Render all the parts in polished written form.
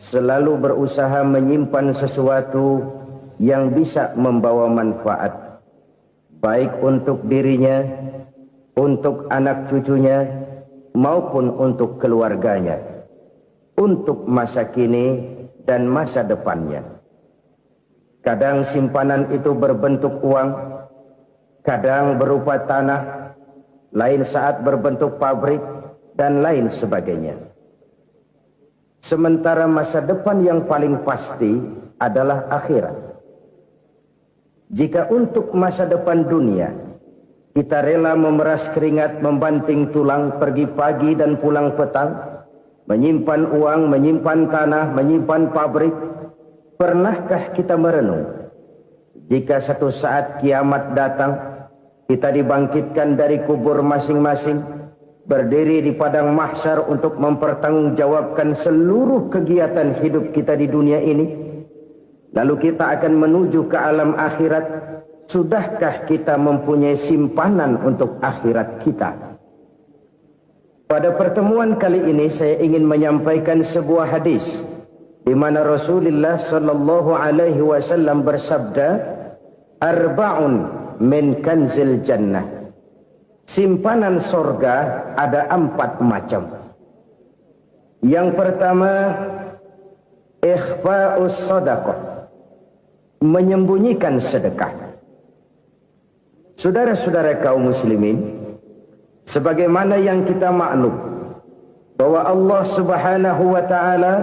selalu berusaha menyimpan sesuatu yang bisa membawa manfaat, baik untuk dirinya, untuk anak cucunya, maupun untuk keluarganya, untuk masa kini dan masa depannya. Kadang simpanan itu berbentuk uang, kadang berupa tanah, lain saat berbentuk pabrik, dan lain sebagainya. Sementara masa depan yang paling pasti adalah akhirat. Jika untuk masa depan dunia kita rela memeras keringat, membanting tulang, pergi pagi dan pulang petang, menyimpan uang, menyimpan tanah, menyimpan pabrik, pernahkah kita merenung jika satu saat kiamat datang, kita dibangkitkan dari kubur masing-masing, berdiri di padang mahsyar untuk mempertanggungjawabkan seluruh kegiatan hidup kita di dunia ini, lalu kita akan menuju ke alam akhirat. Sudahkah kita mempunyai simpanan untuk akhirat kita? Pada pertemuan kali ini saya ingin menyampaikan sebuah hadis di mana Rasulullah sallallahu alaihi wasallam bersabda, "Arba'un min kanzil jannah." Simpanan sorga ada 4 macam. Yang pertama, ikhfa'us sadaqah, menyembunyikan sedekah. Saudara-saudara kaum muslimin, sebagaimana yang kita maklum bahwa Allah Subhanahu wa taala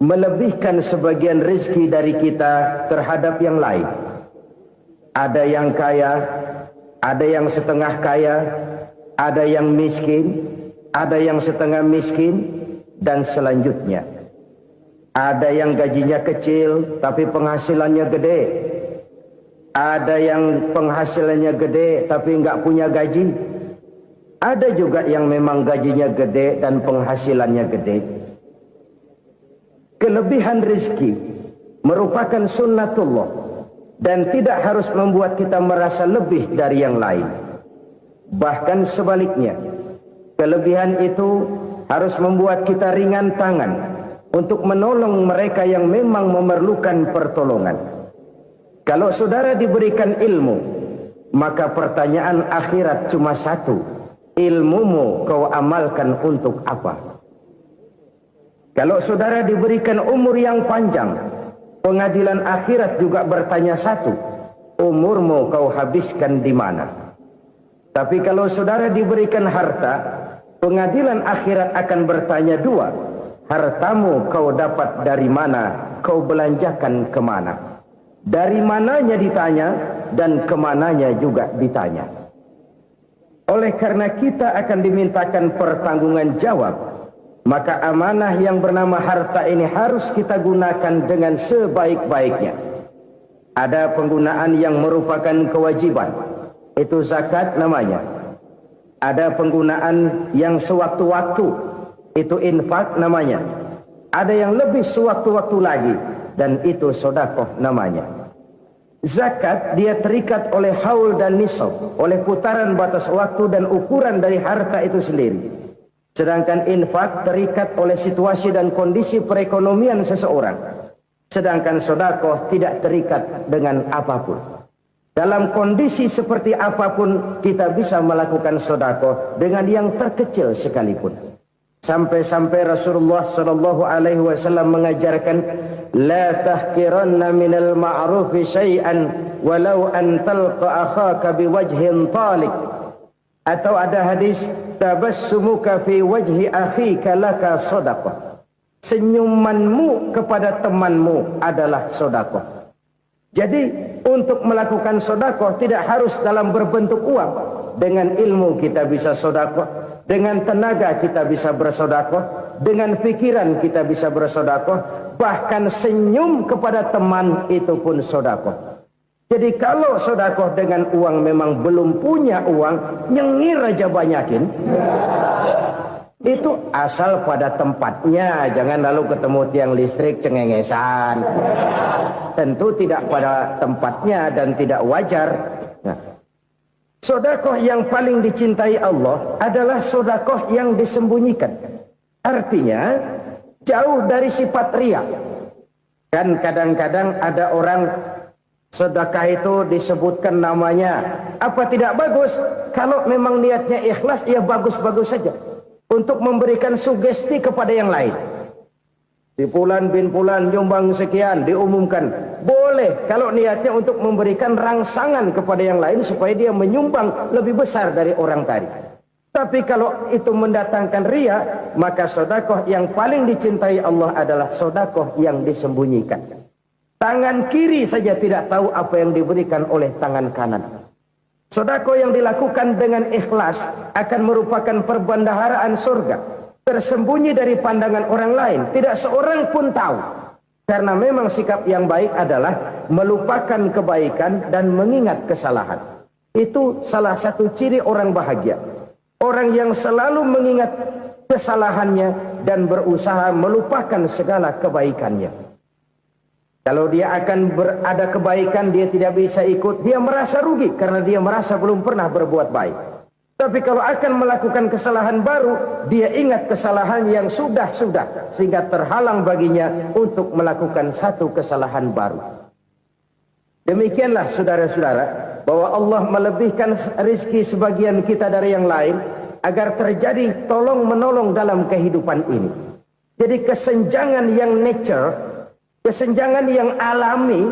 melebihkan sebagian rezeki dari kita terhadap yang lain. Ada yang kaya, ada yang setengah kaya, ada yang miskin, ada yang setengah miskin, dan selanjutnya. Ada yang gajinya kecil tapi penghasilannya gede. Ada yang penghasilannya gede tapi nggak punya gaji. Ada juga yang memang gajinya gede dan penghasilannya gede. Kelebihan rezeki merupakan sunnatullah dan tidak harus membuat kita merasa lebih dari yang lain. Bahkan sebaliknya, kelebihan itu harus membuat kita ringan tangan untuk menolong mereka yang memang memerlukan pertolongan. Kalau saudara diberikan ilmu, maka pertanyaan akhirat cuma satu: ilmumu kau amalkan untuk apa? Kalau saudara diberikan umur yang panjang, pengadilan akhirat juga bertanya satu: umurmu kau habiskan di mana? Tapi kalau saudara diberikan harta, pengadilan akhirat akan bertanya 2: hartamu kau dapat dari mana? Kau belanjakan kemana? Dari mananya ditanya dan kemananya juga ditanya. Oleh karena kita akan dimintakan pertanggungan jawab, maka amanah yang bernama harta ini harus kita gunakan dengan sebaik-baiknya. Ada penggunaan yang merupakan kewajiban, itu zakat namanya. Ada penggunaan yang sewaktu-waktu, itu infak namanya. Ada yang lebih sewaktu-waktu lagi, dan itu sedekah namanya. Zakat dia terikat oleh haul dan nisab, oleh putaran batas waktu dan ukuran dari harta itu sendiri. Sedangkan infak terikat oleh situasi dan kondisi perekonomian seseorang. Sedangkan sedekah tidak terikat dengan apapun. Dalam kondisi seperti apapun kita bisa melakukan sedekah dengan yang terkecil sekalipun. Sampai-sampai Rasulullah sallallahu alaihi wasallam mengajarkan, la tahqiranna minal ma'rufi syai'an walau an talqa akhaka biwajhin talik. Atau ada hadis, tabassumuka fi wajhi akhika laka shadaqah. Senyumanmu kepada temanmu adalah sedekah. Jadi untuk melakukan sedekah tidak harus dalam berbentuk uang. Dengan ilmu kita bisa sedekah, dengan tenaga kita bisa bersedekah, dengan pikiran kita bisa bersedekah, bahkan senyum kepada teman itu pun sedekah. Jadi kalau sedekah dengan uang memang belum punya uang, nyengir aja banyakin. Itu asal pada tempatnya, jangan lalu ketemu tiang listrik cengengesan. Tentu tidak pada tempatnya dan tidak wajar. Nah, sedekah yang paling dicintai Allah adalah sedekah yang disembunyikan. Artinya, jauh dari sifat riya. Kan kadang-kadang ada orang sedekah itu disebutkan namanya, apa tidak bagus? Kalau memang niatnya ikhlas, ya bagus-bagus saja. Untuk memberikan sugesti kepada yang lain. Si Fulan bin Fulan nyumbang sekian, diumumkan. Boleh kalau niatnya untuk memberikan rangsangan kepada yang lain supaya dia menyumbang lebih besar dari orang tadi. Tapi kalau itu mendatangkan riya, maka sedekah yang paling dicintai Allah adalah sedekah yang disembunyikan. Tangan kiri saja tidak tahu apa yang diberikan oleh tangan kanan. Sedekah yang dilakukan dengan ikhlas akan merupakan perbendaharaan surga, tersembunyi dari pandangan orang lain, tidak seorang pun tahu. Karena memang sikap yang baik adalah melupakan kebaikan dan mengingat kesalahan. Itu salah satu ciri orang bahagia. Orang yang selalu mengingat kesalahannya dan berusaha melupakan segala kebaikannya. Kalau dia akan berada kebaikan, dia tidak bisa ikut, dia merasa rugi karena dia merasa belum pernah berbuat baik. Tapi kalau akan melakukan kesalahan baru, dia ingat kesalahan yang sudah-sudah, sehingga terhalang baginya untuk melakukan satu kesalahan baru. Demikianlah saudara-saudara, bahwa Allah melebihkan rizki sebagian kita dari yang lain, agar terjadi tolong-menolong dalam kehidupan ini. Jadi kesenjangan yang nature, kesenjangan yang alami,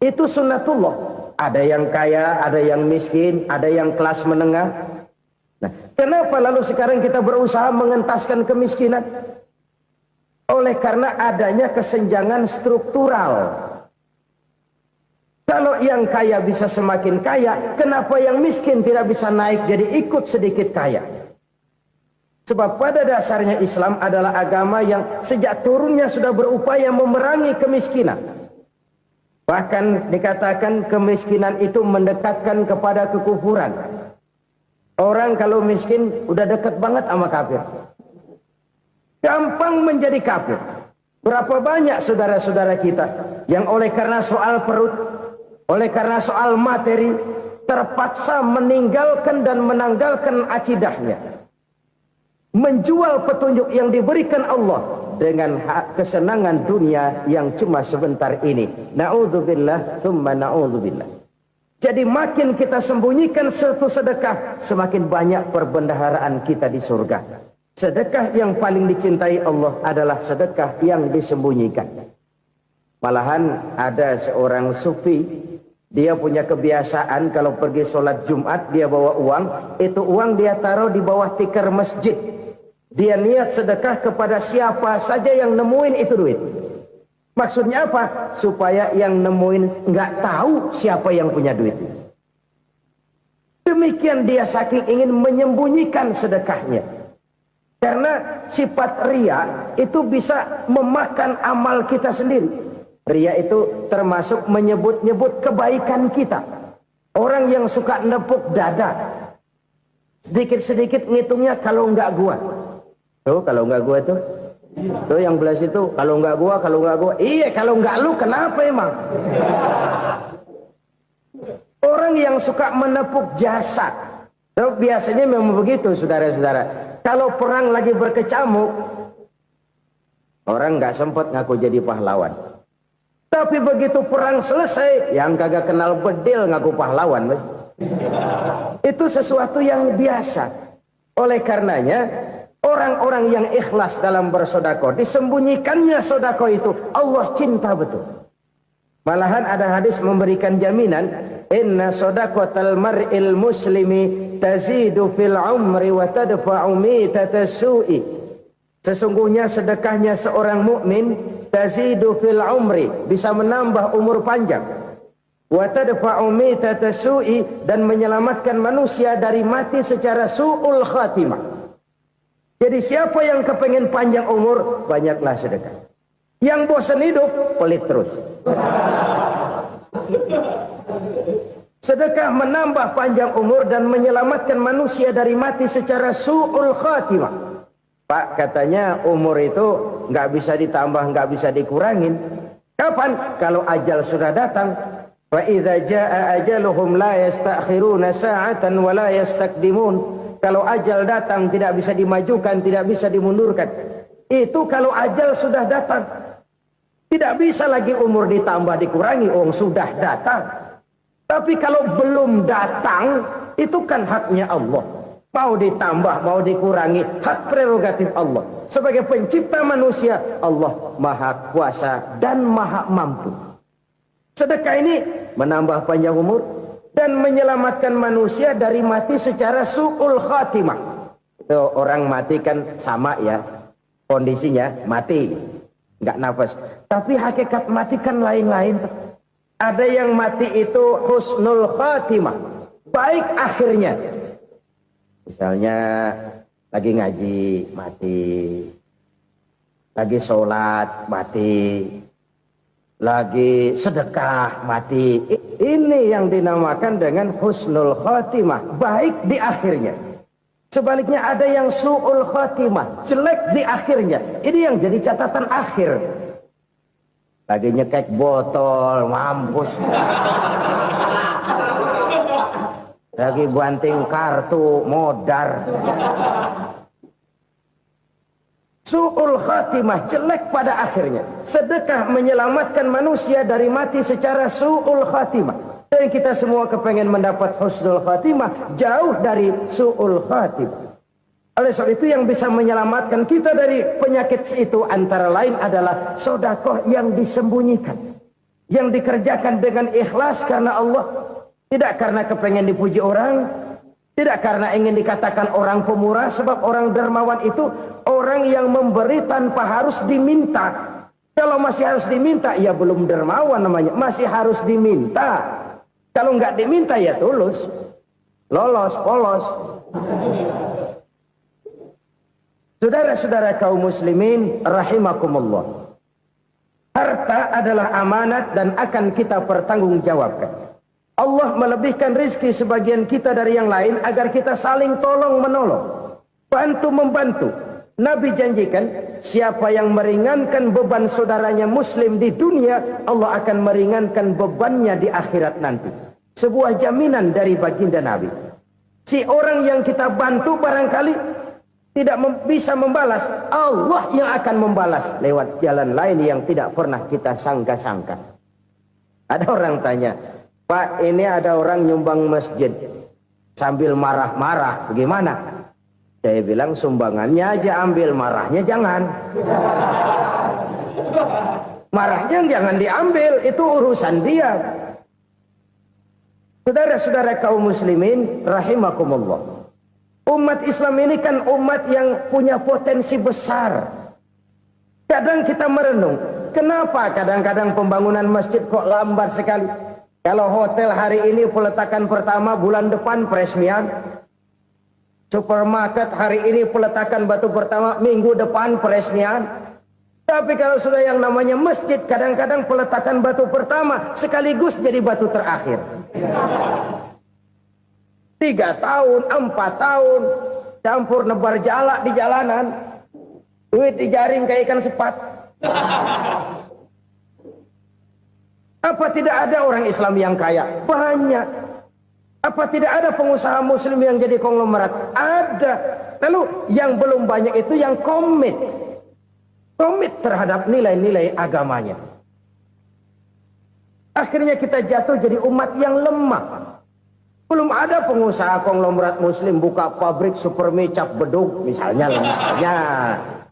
itu sunnatullah. Ada yang kaya, ada yang miskin, ada yang kelas menengah. Nah, kenapa lalu sekarang kita berusaha mengentaskan kemiskinan? Oleh karena adanya kesenjangan struktural. Kalau yang kaya bisa semakin kaya, kenapa yang miskin tidak bisa naik jadi ikut sedikit kaya? Sebab pada dasarnya Islam adalah agama yang sejak turunnya sudah berupaya memerangi kemiskinan. Bahkan dikatakan kemiskinan itu mendekatkan kepada kekufuran. Orang kalau miskin udah dekat banget sama kafir. Gampang menjadi kafir. Berapa banyak saudara-saudara kita yang oleh karena soal perut, oleh karena soal materi, terpaksa meninggalkan dan menanggalkan akidahnya. Menjual petunjuk yang diberikan Allah dengan kesenangan dunia yang cuma sebentar ini. Na'udzubillah, thumma na'udzubillah. Jadi makin kita sembunyikan satu sedekah, semakin banyak perbendaharaan kita di surga. Sedekah yang paling dicintai Allah adalah sedekah yang disembunyikan. Malahan ada seorang sufi, dia punya kebiasaan kalau pergi sholat Jumat, dia bawa uang, itu uang dia taruh di bawah tikar masjid. Dia niat sedekah kepada siapa saja yang nemuin itu duit. Maksudnya apa? Supaya yang nemuin nggak tahu siapa yang punya duit. Demikian dia saking ingin menyembunyikan sedekahnya. Karena sifat riya itu bisa memakan amal kita sendiri. Riya itu termasuk menyebut-nyebut kebaikan kita. Orang yang suka nepuk dada, sedikit-sedikit ngitungnya kalau nggak gua. Tuh kalau nggak gua tuh. Tuh yang belas itu kalau nggak gua, kalau nggak gua. Iya kalau nggak lu kenapa emang? Orang yang suka menepuk jasad. Tuh, biasanya memang begitu saudara-saudara. Kalau perang lagi berkecamuk, orang nggak sempat ngaku jadi pahlawan. Tapi begitu perang selesai, yang kagak kenal bedil ngaku pahlawan, mas. Itu sesuatu yang biasa. Oleh karenanya, orang-orang yang ikhlas dalam bersedekah, disembunyikannya sedekah itu, Allah cinta betul. Malahan ada hadis memberikan jaminan, inna sedaqatal mar'il muslimi tazidu fil umri wa tadfa'u mitatas su'i. Sesungguhnya sedekahnya seorang mukmin tazidu fil umri, bisa menambah umur panjang. Wa tadfa'u mitatas su'i, dan menyelamatkan manusia dari mati secara su'ul khatimah. Jadi siapa yang kepengen panjang umur, banyaklah sedekah. Yang bosan hidup, pelit terus. Sedekah menambah panjang umur dan menyelamatkan manusia dari mati secara su'ul khatimah. Pak, katanya umur itu nggak bisa ditambah, nggak bisa dikurangin. Kapan? Kalau ajal sudah datang. Fa idza jaa ajaluhum la yastakhiruna sa'atan wa la yastakdimun. Kalau ajal datang tidak bisa dimajukan, tidak bisa dimundurkan. Itu kalau ajal sudah datang. Tidak bisa lagi umur ditambah dikurangi, sudah datang. Tapi kalau belum datang, itu kan haknya Allah. Mau ditambah, mau dikurangi, hak prerogatif Allah. Sebagai pencipta manusia, Allah maha kuasa dan maha mampu. Sedekah ini menambah panjang umur dan menyelamatkan manusia dari mati secara su'ul khatimah. Itu orang mati kan sama ya, kondisinya mati, nggak nafas. Tapi hakikat mati kan lain-lain. Ada yang mati itu husnul khatimah, baik akhirnya. Misalnya lagi ngaji mati, lagi sholat mati, lagi sedekah mati. Ini yang dinamakan dengan husnul khatimah, baik di akhirnya. Sebaliknya ada yang su'ul khatimah, jelek di akhirnya. Ini yang jadi catatan akhir. Lagi nyekek botol, mampus. Lagi banting kartu, modar. Su'ul khatimah, jelek pada akhirnya. Sedekah menyelamatkan manusia dari mati secara su'ul khatimah. Dan kita semua kepengen mendapat husnul khatimah, jauh dari su'ul khatimah. Oleh sebab itu yang bisa menyelamatkan kita dari penyakit itu antara lain adalah sedekah yang disembunyikan, yang dikerjakan dengan ikhlas karena Allah, tidak karena kepengen dipuji orang, tidak karena ingin dikatakan orang pemurah. Sebab orang dermawan itu orang yang memberi tanpa harus diminta. Kalau masih harus diminta, ya belum dermawan namanya, masih harus diminta. Kalau nggak diminta ya tulus, lolos, polos. Saudara-saudara kaum muslimin rahimakumullah. Harta adalah amanat dan akan kita pertanggungjawabkan. Allah melebihkan rizki sebagian kita dari yang lain agar kita saling tolong menolong, bantu membantu. Nabi janjikan siapa yang meringankan beban saudaranya muslim di dunia, Allah akan meringankan bebannya di akhirat nanti. Sebuah jaminan dari baginda Nabi. Si orang yang kita bantu barangkali tidak bisa membalas, Allah yang akan membalas lewat jalan lain yang tidak pernah kita sangka-sangka. Ada orang tanya, Pak, ini ada orang nyumbang masjid sambil marah-marah, bagaimana? Saya bilang sumbangannya aja ambil, marahnya jangan. Marahnya jangan diambil, itu urusan dia. Saudara-saudara kaum muslimin rahimakumullah. Umat Islam ini kan umat yang punya potensi besar. Kadang kita merenung, kenapa kadang-kadang pembangunan masjid kok lambat sekali? Kalau hotel hari ini peletakan pertama, bulan depan peresmian. Supermarket hari ini peletakan batu pertama, minggu depan peresmian. Tapi kalau sudah yang namanya masjid, kadang-kadang peletakan batu pertama sekaligus jadi batu terakhir. 3 tahun, 4 tahun, campur nebar jalak di jalanan, duit dijaring kayak ikan sepat. Apa tidak ada orang Islam yang kaya? Banyak. Apa tidak ada pengusaha muslim yang jadi konglomerat? Ada. Lalu yang belum banyak itu yang komit terhadap nilai-nilai agamanya. Akhirnya kita jatuh jadi umat yang lemah. Belum ada pengusaha konglomerat muslim buka pabrik supermi cap beduk misalnya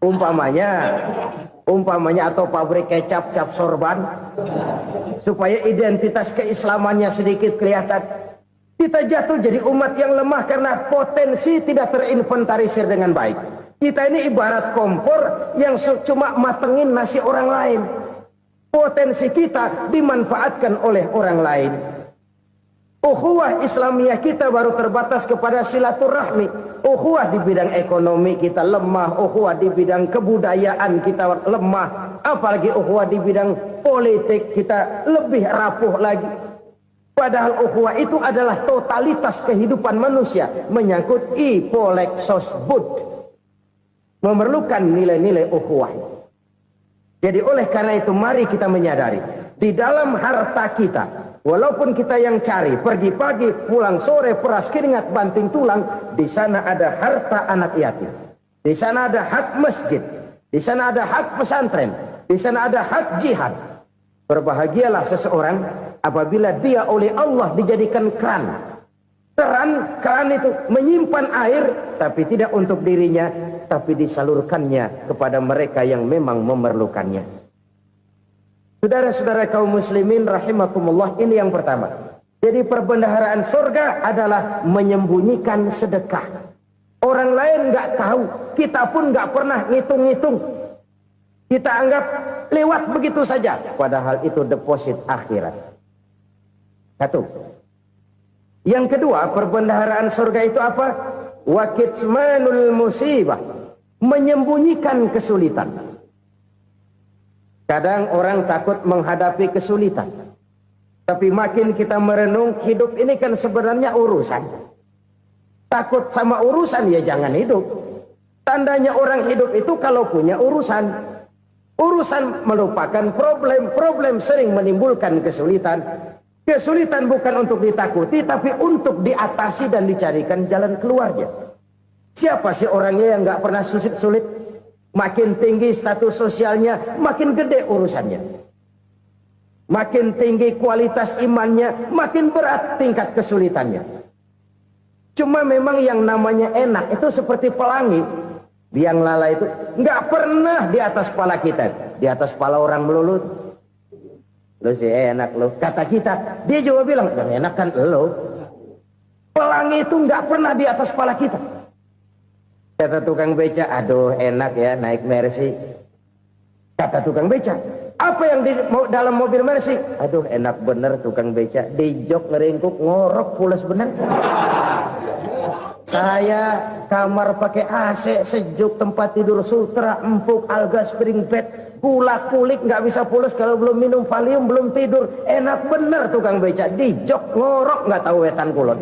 umpamanya atau pabrik kecap cap sorban supaya identitas keislamannya sedikit kelihatan. Kita jatuh jadi umat yang lemah karena potensi tidak terinventarisir dengan baik. Kita ini ibarat kompor yang cuma matengin nasi orang lain. Potensi kita dimanfaatkan oleh orang lain. Ukhuwah Islamiyah kita baru terbatas kepada silaturahmi. Ukhuwah di bidang ekonomi kita lemah, ukhuwah di bidang kebudayaan kita lemah, apalagi ukhuwah di bidang politik kita lebih rapuh lagi. Padahal ukhuwah itu adalah totalitas kehidupan manusia, menyangkut ipolek sosbud, memerlukan nilai-nilai ukhuwah. Jadi oleh karena itu mari kita menyadari di dalam harta kita, walaupun kita yang cari, pergi pagi, pulang sore, peras keringat, banting tulang, di sana ada harta anak yatim. Di sana ada hak masjid. Di sana ada hak pesantren, di sana ada hak jihad. Berbahagialah seseorang apabila dia oleh Allah dijadikan keran. Keran itu menyimpan air, tapi tidak untuk dirinya, tapi disalurkannya kepada mereka yang memang memerlukannya. Saudara-saudara kaum muslimin rahimakumullah, ini yang pertama. Jadi perbendaharaan surga adalah menyembunyikan sedekah. Orang lain nggak tahu, kita pun nggak pernah ngitung-ngitung. Kita anggap lewat begitu saja, padahal itu deposit akhirat. Satu. Yang kedua, perbendaharaan surga itu apa? Wa kitmanul musibah, menyembunyikan kesulitan. Kadang orang takut menghadapi kesulitan. Tapi makin kita merenung, hidup ini kan sebenarnya urusan. Takut sama urusan, ya jangan hidup. Tandanya orang hidup itu kalau punya urusan. Urusan melupakan problem. Problem sering menimbulkan kesulitan. Kesulitan bukan untuk ditakuti, tapi untuk diatasi dan dicarikan jalan keluarnya. Siapa sih orangnya yang nggak pernah sulit-sulit? Makin tinggi status sosialnya, makin gede urusannya. Makin tinggi kualitas imannya, makin berat tingkat kesulitannya. Cuma memang yang namanya enak itu seperti pelangi. Biang lala itu nggak pernah di atas kepala kita, di atas kepala orang melulu. Lo sih enak lo, kata kita. Dia juga bilang, yang enak kan lo. Pelangi itu nggak pernah di atas kepala kita. Kata tukang beca, aduh enak ya naik Mercy. Kata tukang beca, apa yang di dalam mobil Mercy? Aduh enak bener tukang beca, di jok ngeringkuk ngorok pulas bener. Saya kamar pakai AC sejuk, tempat tidur sutra empuk, alga spring bed, gula kulik nggak bisa pulas kalau belum minum Valium, belum tidur. Enak bener tukang beca, di jok ngorok nggak tahu wetan kulon.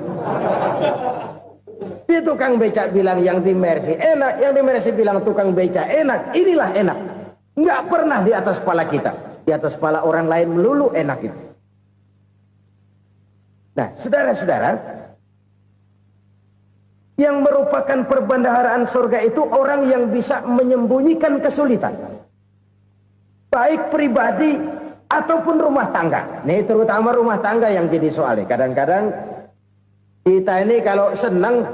Si tukang beca bilang yang di Mercy enak, yang di Mercy bilang tukang beca enak. Inilah enak. Nggak pernah di atas kepala kita, di atas kepala orang lain melulu enak itu. Nah, saudara-saudara, yang merupakan perbendaharaan surga itu orang yang bisa menyembunyikan kesulitan, baik pribadi ataupun rumah tangga. Nih terutama rumah tangga yang jadi soalnya. Kadang-kadang kita ini kalau senang,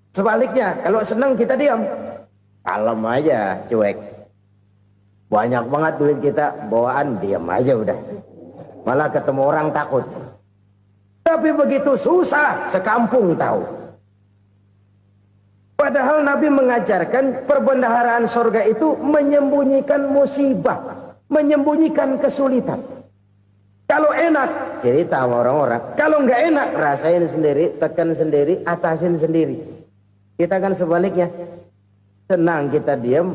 sebaliknya kalau senang kita diam, kalem aja, cuek. Banyak banget duit kita, bawaan diam aja udah. Malah ketemu orang takut. Tapi begitu susah, sekampung tahu. Padahal Nabi mengajarkan perbendaharaan surga itu menyembunyikan musibah, menyembunyikan kesulitan. Kalau enak, cerita sama orang-orang. Kalau nggak enak, rasain sendiri, tekan sendiri, atasin sendiri. Kita kan sebaliknya. Senang kita diam.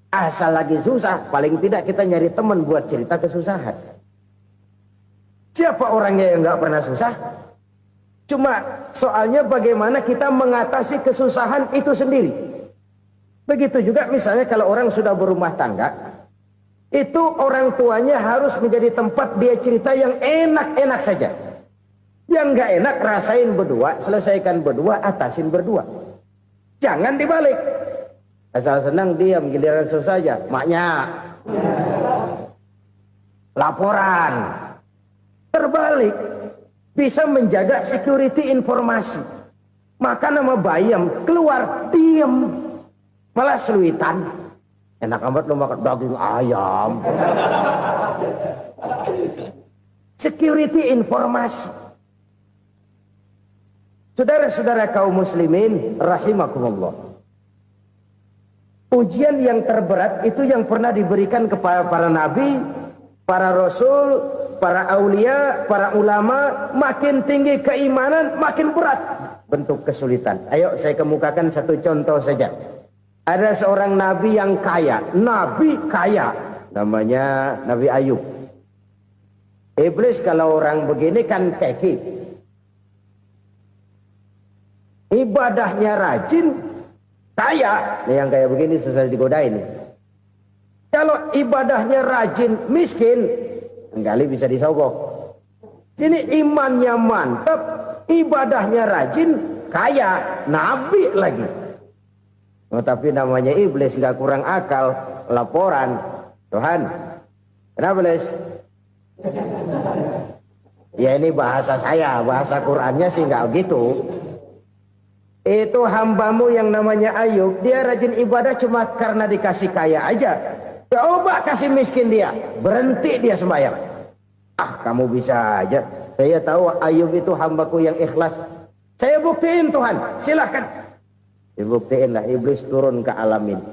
Asal lagi susah, paling tidak kita nyari teman buat cerita kesusahan. Siapa orangnya yang nggak pernah susah? Cuma soalnya bagaimana kita mengatasi kesusahan itu sendiri. Begitu juga misalnya kalau orang sudah berumah tangga, itu orang tuanya harus menjadi tempat dia cerita yang enak-enak saja. Yang nggak enak rasain berdua, selesaikan berdua, atasin berdua. Jangan dibalik. Asal senang diam, giliran susah saja. Maknya laporan. Terbalik, bisa menjaga security informasi. Maka nama bayam keluar diam, malah seluitan. Enak amat lo makan daging ayam. Security informasi. Saudara-saudara kaum muslimin rahimakumullah. Ujian yang terberat itu yang pernah diberikan kepada para nabi, para rasul, para aulia, para ulama. Makin tinggi keimanan, makin berat bentuk kesulitan. Ayo saya kemukakan satu contoh saja. Ada seorang nabi yang kaya, nabi kaya, namanya Nabi Ayub. Iblis kalau orang begini kan keki, ibadahnya rajin, kaya. Nih yang kayak begini susah digodain. Kalau ibadahnya rajin, miskin, kali bisa disogok. Sini imannya mantap, ibadahnya rajin, kaya, nabi lagi. Oh, tapi namanya iblis nggak kurang akal. laporan, Tuhan, kenapa Les? Ya ini bahasa saya, bahasa Qur'annya sih nggak gitu. Itu hambamu yang namanya Ayub, dia rajin ibadah cuma karena dikasih kaya aja. Coba kasih miskin dia, berhenti dia sembahyang. Ah, kamu bisa aja. Saya tahu Ayub itu hambaku yang ikhlas. Saya buktiin Tuhan, silahkan. Dibuktiin lah, iblis turun ke alam ini.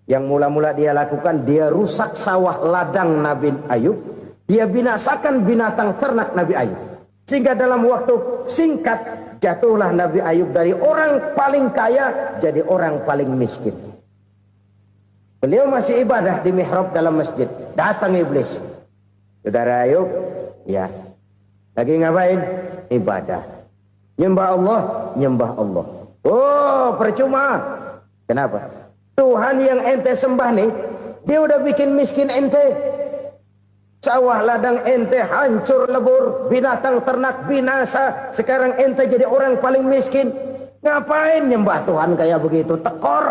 Yang mula-mula dia lakukan, dia rusak sawah ladang Nabi Ayub. Dia binasakan binatang ternak Nabi Ayub. Sehingga dalam waktu singkat, jatuhlah Nabi Ayub dari orang paling kaya, jadi orang paling miskin. Beliau masih ibadah di mihrab dalam masjid. Datang iblis. Saudara Ayub, ya. Lagi ngapain? Ibadah. Nyembah Allah, nyembah Allah. Oh, percuma. Kenapa? Tuhan yang ente sembah nih, dia udah bikin miskin ente. Sawah ladang ente hancur lebur, binatang ternak binasa. Sekarang ente jadi orang paling miskin. Ngapain nyembah Tuhan kayak begitu? Tekor.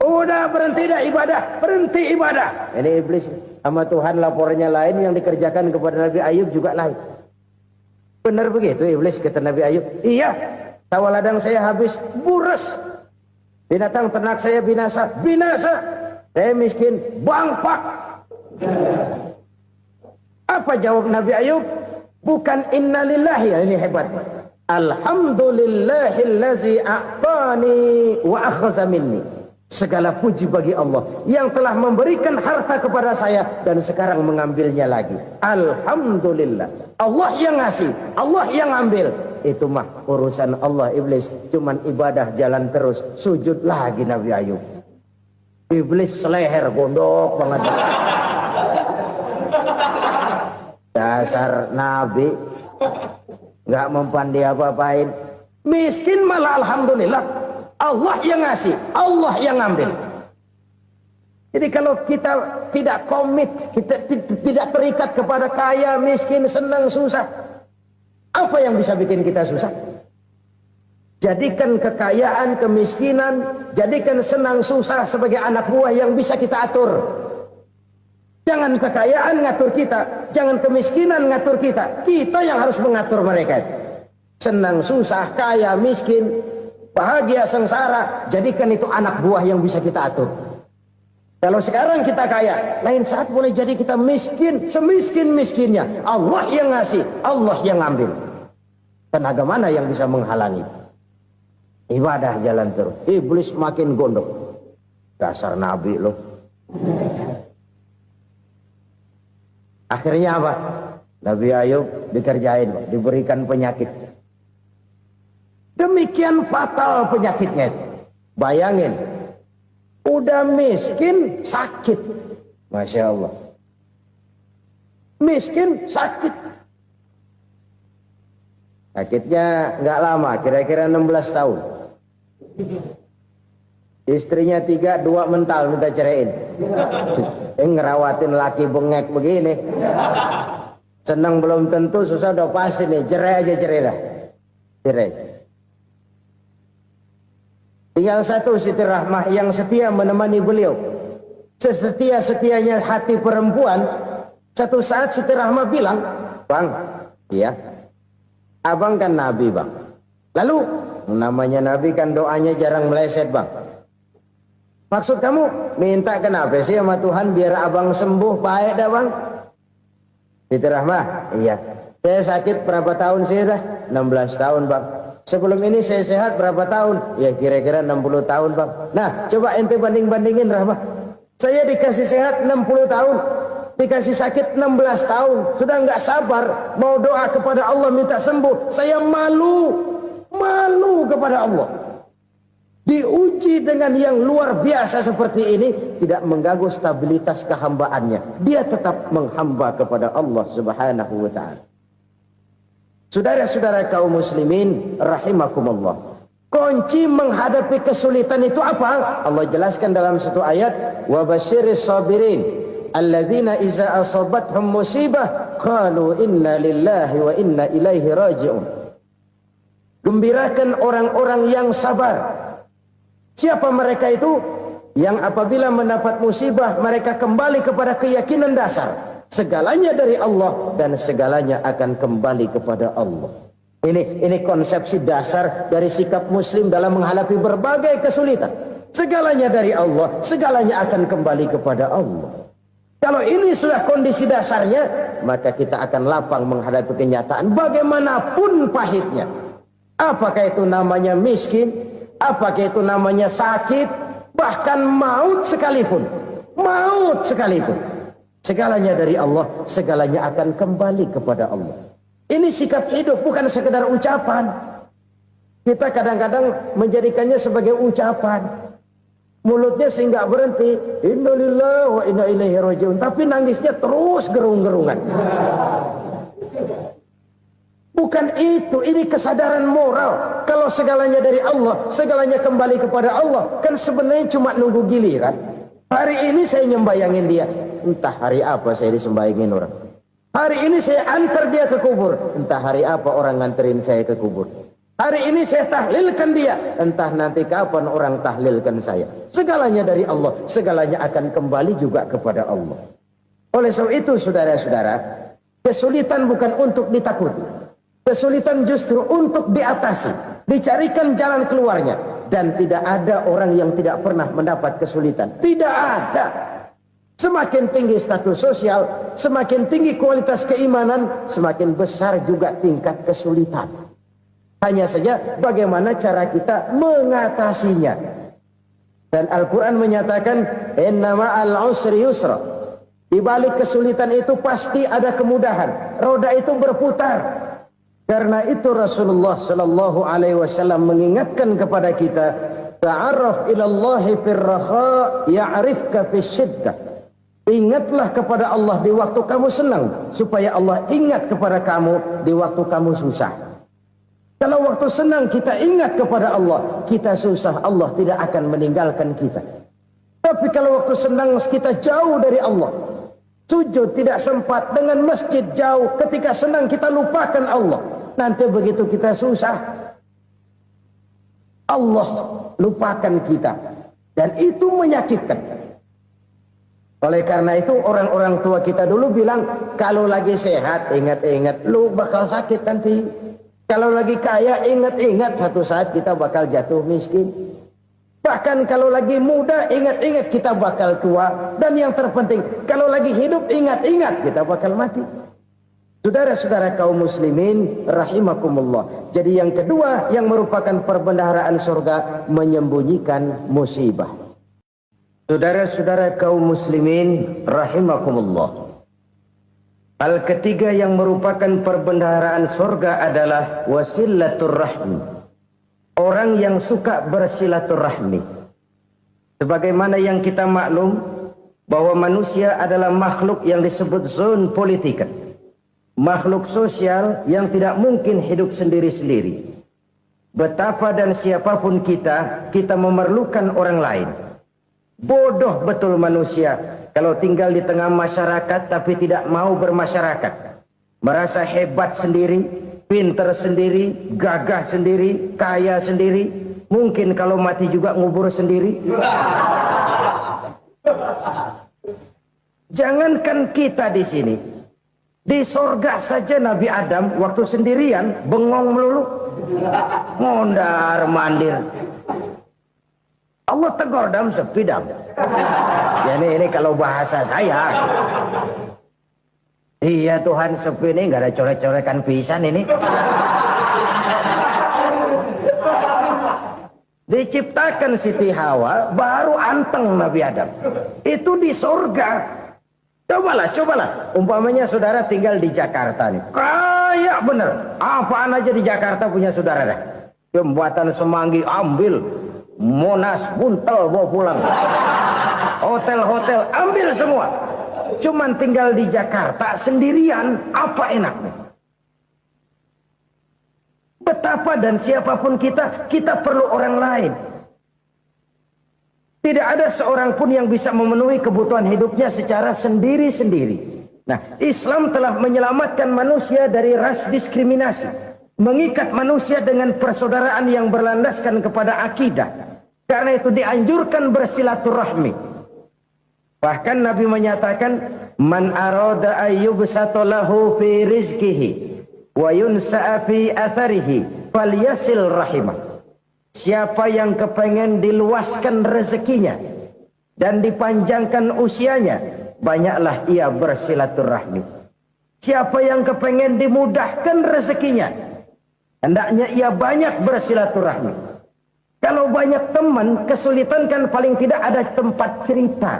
Udah berhenti dah ibadah, berhenti ibadah. Ini iblis sama Tuhan laporannya lain, yang dikerjakan kepada Nabi Ayub juga lain. Benar begitu iblis kata Nabi Ayub? Iya, sawah ladang saya habis, buras. Binatang ternak saya binasa, binasa. Saya miskin, bangpak. Apa jawab Nabi Ayub? Bukan innalillahi, ini hebat. Alhamdulillahillazi a'tani wa akhza minni. Segala puji bagi Allah yang telah memberikan harta kepada saya dan sekarang mengambilnya lagi. Alhamdulillah. Allah yang ngasih, Allah yang ambil. Itu mah urusan Allah. Iblis cuman ibadah jalan terus, sujud lagi Nabi Ayub. Iblis seleher gondok banget. Dasar Nabi nggak mempan dia apa-apain. Miskin malah alhamdulillah. Allah yang ngasih, Allah yang ngambil. Jadi kalau kita tidak komit, kita tidak terikat kepada kaya, miskin, senang, susah, apa yang bisa bikin kita susah? Jadikan kekayaan, kemiskinan, jadikan senang susah sebagai anak buah yang bisa kita atur. Jangan kekayaan ngatur kita, jangan kemiskinan ngatur kita. Kita yang harus mengatur mereka. Senang susah, kaya, miskin, bahagia, sengsara, jadikan itu anak buah yang bisa kita atur. Kalau sekarang kita kaya, lain saat boleh jadi kita miskin, semiskin-miskinnya. Allah yang ngasih, Allah yang ngambil. Tenaga mana yang bisa menghalangi? Ibadah jalan terus. Iblis makin gondok. Dasar Nabi loh. Akhirnya apa? Nabi Ayub dikerjain, diberikan penyakit. Demikian fatal penyakitnya. Bayangin, udah miskin, sakit. Masya Allah. Miskin, sakit. Sakitnya nggak lama, kira-kira 16 tahun. Istrinya 3, 2 mental minta ceraiin. Ngerawatin laki bengek begini. Senang belum tentu, susah udah pasti nih. Cerai aja, cerai dah. Cerai. Tinggal satu Siti Rahmah yang setia menemani beliau. Sesetia-setianya hati perempuan. Satu saat Siti Rahmah bilang, Bang, iya, abang kan Nabi bang. Lalu, namanya Nabi kan doanya jarang meleset bang. Maksud kamu minta kenapa sih sama Tuhan biar abang sembuh baik dah bang? Siti Rahmah, iya. Saya sakit berapa tahun sih dah? 16 tahun bang. Sebelum ini saya sehat berapa tahun? Ya kira-kira 60 tahun bang. Nah coba ente banding-bandingin Rahmah. Saya dikasih sehat 60 tahun. Dikasih sakit 16 tahun. Sudah nggak sabar. Mau doa kepada Allah minta sembuh. Saya malu. Malu kepada Allah. Diuji dengan yang luar biasa seperti ini, tidak mengganggu stabilitas kehambaannya. Dia tetap menghamba kepada Allah Subhanahu wa ta'ala. Saudara-saudara kaum muslimin rahimakumullah. Kunci menghadapi kesulitan itu apa? Allah jelaskan dalam satu ayat, wa basyiris sabirin alladzina iza asabathum musibah qalu inna lillahi wa inna ilaihi raji'un. Gembirakan orang-orang yang sabar. Siapa mereka itu? yang apabila mendapat musibah mereka kembali kepada keyakinan dasar segalanya dari Allah dan segalanya akan kembali kepada Allah. Ini konsepsi dasar dari sikap muslim dalam menghadapi berbagai kesulitan. Segalanya dari Allah, segalanya akan kembali kepada Allah. Kalau ini sudah kondisi dasarnya, maka kita akan lapang menghadapi kenyataan bagaimanapun pahitnya. Apakah itu namanya miskin, apakah itu namanya sakit, bahkan maut sekalipun. Maut sekalipun. Segalanya dari Allah, segalanya akan kembali kepada Allah. Ini sikap hidup, bukan sekedar ucapan. Kita kadang-kadang menjadikannya sebagai ucapan. Mulutnya sehingga berhenti, innalillahi wa inna ilaihi rajiun, tapi nangisnya terus gerung-gerungan. Bukan itu, ini kesadaran moral. Kalau segalanya dari Allah, segalanya kembali kepada Allah, kan sebenarnya cuma nunggu giliran. Hari ini saya nyembayangin dia, entah hari apa saya disembayangin orang. Hari ini saya antar dia ke kubur, entah hari apa orang nganterin saya ke kubur. Hari ini saya tahlilkan dia, entah nanti kapan orang tahlilkan saya. Segalanya dari Allah, segalanya akan kembali juga kepada Allah. Oleh sebab itu saudara-saudara, kesulitan bukan untuk ditakuti. Kesulitan justru untuk diatasi, dicarikan jalan keluarnya. Dan tidak ada orang yang tidak pernah mendapat kesulitan. Tidak ada. Semakin tinggi status sosial, semakin tinggi kualitas keimanan, semakin besar juga tingkat kesulitan. Hanya saja bagaimana cara kita mengatasinya. Dan Al-Quran menyatakan, inna ma'al usri yusra. Di balik kesulitan itu pasti ada kemudahan. Roda itu berputar. Karena itu Rasulullah Sallallahu Alaihi Wasallam mengingatkan kepada kita, ta'arraf ilallahi firraha ya'rifka fisyiddah. Ingatlah kepada Allah di waktu kamu senang, supaya Allah ingat kepada kamu di waktu kamu susah. Kalau waktu senang kita ingat kepada Allah, kita susah, Allah tidak akan meninggalkan kita. Tapi kalau waktu senang kita jauh dari Allah, sujud tidak sempat, dengan masjid jauh, ketika senang kita lupakan Allah. Nanti begitu kita susah, Allah lupakan kita. Dan itu menyakitkan. Oleh karena itu orang-orang tua kita dulu bilang, kalau lagi sehat ingat-ingat, lu bakal sakit nanti. Kalau lagi kaya, ingat-ingat satu saat kita bakal jatuh miskin. Bahkan kalau lagi muda, ingat-ingat kita bakal tua. Dan yang terpenting, kalau lagi hidup, ingat-ingat kita bakal mati. Saudara-saudara kaum muslimin, rahimakumullah. Jadi yang kedua, yang merupakan perbendaharaan surga, menyembunyikan musibah. Saudara-saudara kaum muslimin, rahimakumullah. Hal ketiga yang merupakan perbendaharaan surga adalah wasilatur rahmi. Orang yang suka bersilaturahmi. Sebagaimana yang kita maklum bahwa manusia adalah makhluk yang disebut zon politika. Makhluk sosial yang tidak mungkin hidup sendiri-sendiri. Betapa dan siapapun kita memerlukan orang lain. Bodoh betul manusia kalau tinggal di tengah masyarakat tapi tidak mau bermasyarakat. Merasa hebat sendiri, pinter sendiri, gagah sendiri, kaya sendiri. Mungkin kalau mati juga ngubur sendiri. Jangankan kita di sini, di sorga saja Nabi Adam waktu sendirian bengong melulu, mondar mandir. Allah tegur dam sepi dam. Ya ini kalau bahasa saya. Iya Tuhan sepi ini nggak ada coret-corekan pisan ini. Diciptakan Siti Hawa baru anteng Nabi Adam. Itu di sorga. Cobalah. Umpamanya saudara tinggal di Jakarta nih. Kayak bener. Apaan aja di Jakarta punya saudara dah. Jembatan Semanggi ambil. Monas, Buntel bawa pulang. Hotel-hotel ambil semua. Cuman tinggal di Jakarta sendirian, apa enaknya? Betapa dan siapapun kita perlu orang lain. Tidak ada seorang pun yang bisa memenuhi kebutuhan hidupnya secara sendiri-sendiri. Nah, Islam telah menyelamatkan manusia dari ras diskriminasi. Mengikat manusia dengan persaudaraan yang berlandaskan kepada akidah. Karena itu dianjurkan bersilaturahmi. Bahkan Nabi menyatakan, man arada ayyubsata lahu fi rizqihi wa yunsa'a fi atharihi falyasil rahimah. Siapa yang kepengen diluaskan rezekinya dan dipanjangkan usianya, banyaklah ia bersilaturahmi. Siapa yang kepengen dimudahkan rezekinya, hendaknya ia banyak bersilaturahmi. Kalau banyak teman, kesulitan kan paling tidak ada tempat cerita.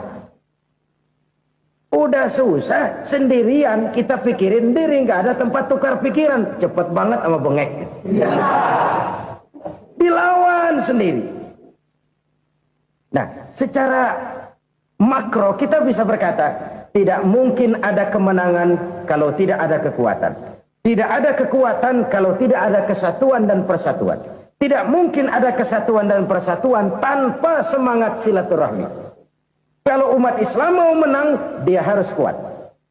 Udah susah, sendirian kita pikirin diri, nggak ada tempat tukar pikiran. Cepet banget sama bengek. Dilawan sendiri. Nah, secara makro kita bisa berkata, tidak mungkin ada kemenangan kalau tidak ada kekuatan. Tidak ada kekuatan kalau tidak ada kesatuan dan persatuan. Tidak mungkin ada kesatuan dan persatuan tanpa semangat silaturahmi. Kalau umat Islam mau menang, dia harus kuat.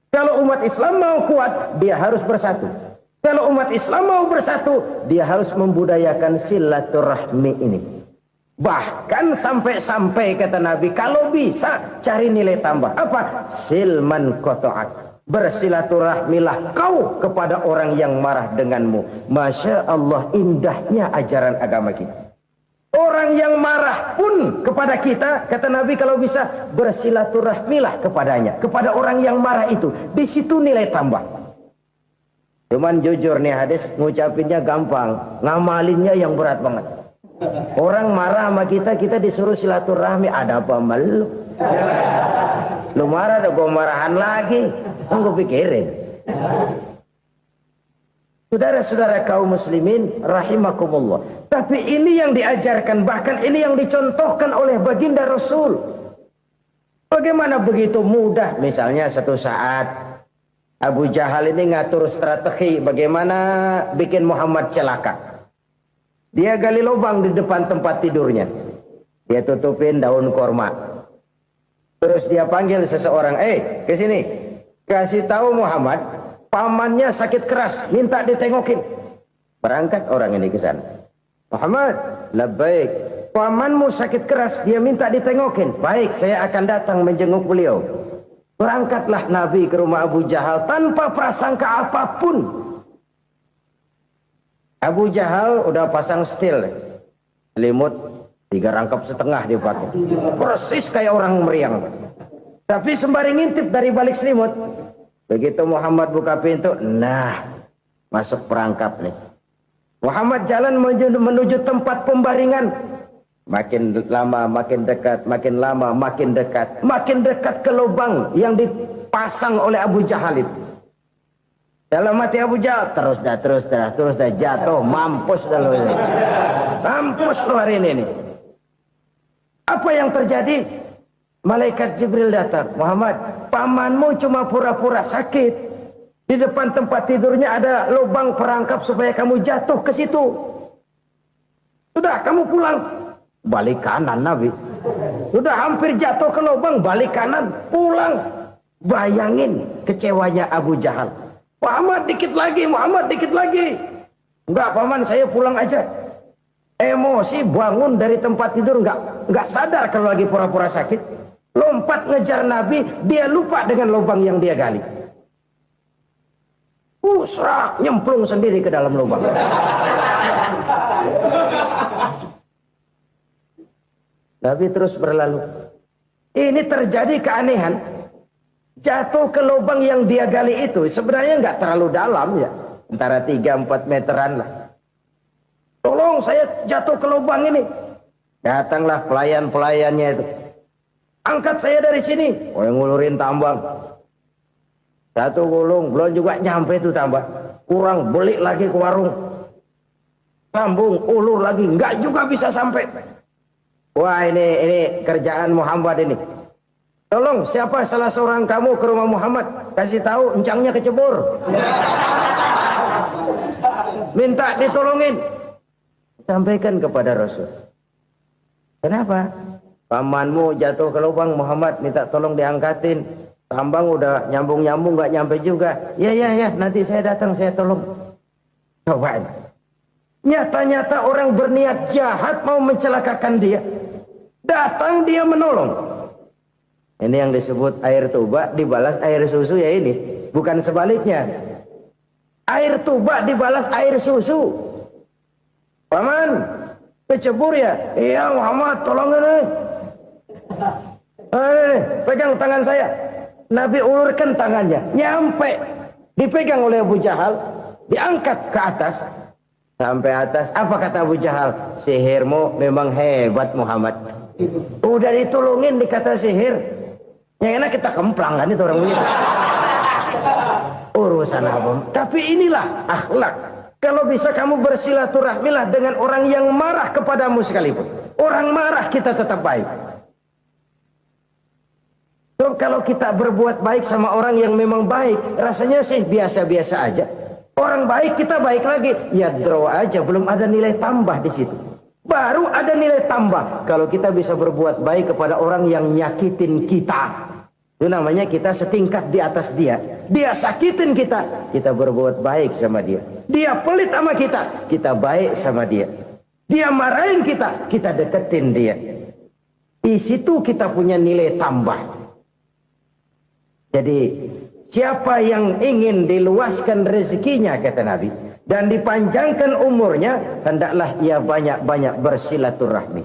Kalau umat Islam mau kuat, dia harus bersatu. Kalau umat Islam mau bersatu, dia harus membudayakan silaturahmi ini. Bahkan sampai-sampai kata Nabi, kalau bisa cari nilai tambah. Apa? Silman qata'ak. Bersilaturahmilah kau kepada orang yang marah denganmu. Masya Allah, indahnya ajaran agama kita. Orang yang marah pun kepada kita, kata Nabi, kalau bisa bersilaturahmilah kepadanya. Kepada orang yang marah itu. Di situ nilai tambah. Cuman jujur nih hadis, ngucapinnya gampang, ngamalinnya yang berat banget. Orang marah sama kita, kita disuruh silaturahmi. Ada apa malu? Lu marah, ada gua marahan lagi. Tunggu pikirin. Saudara-saudara kaum muslimin rahimakumullah. Tapi ini yang diajarkan, bahkan ini yang dicontohkan oleh baginda Rasul. Bagaimana begitu mudah, misalnya satu saat Abu Jahal ini ngatur strategi bagaimana bikin Muhammad celaka. Dia gali lubang di depan tempat tidurnya. Dia tutupin daun korma. Terus dia panggil seseorang, ke sini. Kasih tahu Muhammad, pamannya sakit keras, minta ditengokin. Berangkat orang ini ke sana. Muhammad, labbaik. Pamanmu sakit keras, dia minta ditengokin. Baik, saya akan datang menjenguk beliau. Berangkatlah Nabi ke rumah Abu Jahal tanpa prasangka apapun. Abu Jahal udah pasang setil, selimut 3 rangkap setengah dia pakai, persis kayak orang meriang. Tapi sembari ngintip dari balik selimut, begitu Muhammad buka pintu, nah masuk perangkap nih. Muhammad jalan menuju tempat pembaringan. Makin lama makin dekat, makin lama makin dekat, makin dekat ke lubang yang dipasang oleh Abu Jahal itu. Dalam hati Abu Jahal, terus dah jatuh, mampus dah lo ini. Mampus lo hari ini nih. Apa yang terjadi? Malaikat Jibril datang. Muhammad, pamanmu cuma pura-pura sakit. Di depan tempat tidurnya ada lubang perangkap supaya kamu jatuh ke situ. Sudah, kamu pulang. Balik kanan Nabi. Sudah hampir jatuh ke lubang, balik kanan, pulang. Bayangin kecewanya Abu Jahal. Muhammad dikit lagi, Muhammad dikit lagi. Enggak paman, saya pulang aja. Emosi bangun dari tempat tidur, enggak sadar kalau lagi pura-pura sakit. Lompat ngejar Nabi, dia lupa dengan lubang yang dia gali. Serak, nyemplung sendiri ke dalam lubang. Nabi terus berlalu. Ini terjadi keanehan. Jatuh ke lubang yang dia gali itu sebenarnya nggak terlalu dalam ya, antara 3-4 meteran lah. Tolong saya jatuh ke lubang ini. Datanglah pelayan-pelayannya itu. Angkat saya dari sini. Oh, yang ngulurin tambang. Satu gulung, belum juga nyampe itu tambang. Kurang, beli lagi ke warung. Sambung, ulur lagi, nggak juga bisa sampai. Wah, ini kerjaan Muhammad ini. Tolong, siapa salah seorang kamu ke rumah Muhammad, kasih tahu encangnya kecebur. Minta ditolongin. Sampaikan kepada Rasul. Kenapa? Pamanmu jatuh ke lubang, Muhammad minta tolong diangkatin. Tambang udah nyambung-nyambung nggak nyampe juga. Ya, nanti saya datang, saya tolong. Coba. Nyata-nyata orang berniat jahat mau mencelakakan dia. Datang dia menolong. Ini yang disebut air tuba dibalas air susu ya ini. Bukan sebaliknya. Air tuba dibalas air susu. Paman, kecebur ya? Iya Muhammad, tolong ini. Pegang tangan saya. Nabi ulurkan tangannya. Nyampe. Dipegang oleh Abu Jahal. Diangkat ke atas. Sampai atas. Apa kata Abu Jahal? Sihirmu memang hebat Muhammad. Udah ditolongin dikata sihir. Yang enak kita kemplang kan itu orang begitu. Urusan apa? Tapi inilah akhlak. Kalau bisa kamu bersilaturahmilah dengan orang yang marah kepadamu sekalipun. Orang marah kita tetap baik. So, kalau kita berbuat baik sama orang yang memang baik, rasanya sih biasa-biasa aja. Orang baik kita baik lagi, ya draw aja, belum ada nilai tambah di situ. Baru ada nilai tambah kalau kita bisa berbuat baik kepada orang yang nyakitin kita. Itu namanya kita setingkat di atas dia. Dia sakitin kita, kita berbuat baik sama dia. Dia pelit sama kita, kita baik sama dia. Dia marahin kita, kita deketin dia. Di situ kita punya nilai tambah. Jadi siapa yang ingin diluaskan rezekinya kata Nabi dan dipanjangkan umurnya, hendaklah ia banyak-banyak bersilaturahmi.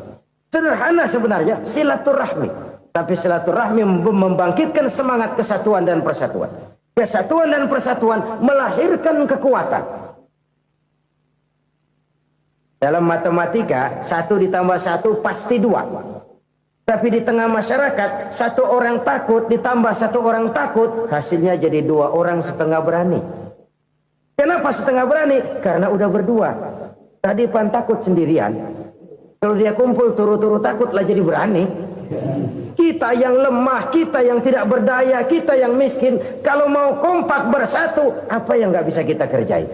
Sederhana sebenarnya silaturahmi, tapi silaturahmi membangkitkan semangat kesatuan dan persatuan. Kesatuan dan persatuan melahirkan kekuatan. Dalam matematika 1 ditambah 1 pasti 2. Tapi di tengah masyarakat 1 orang takut ditambah 1 orang takut, hasilnya jadi 2 orang setengah berani. Kenapa setengah berani? Karena udah berdua. Tadi pan takut sendirian. Kalau dia kumpul turu-turu takutlah jadi berani. Kita yang lemah, kita yang tidak berdaya, kita yang miskin, kalau mau kompak bersatu, apa yang nggak bisa kita kerjain?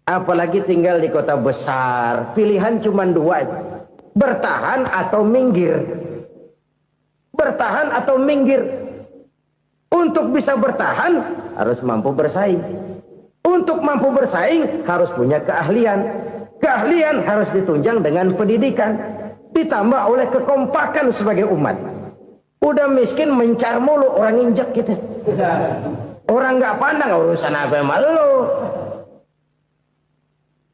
Apalagi tinggal di kota besar, pilihan cuma 2. Bertahan atau minggir. Bertahan atau minggir. Untuk bisa bertahan harus mampu bersaing. Untuk mampu bersaing harus punya keahlian. Keahlian harus ditunjang dengan pendidikan. Ditambah oleh kekompakan sebagai umat. Udah miskin mencar mulu, orang injak kita. Orang nggak pandang urusan apa yang malu.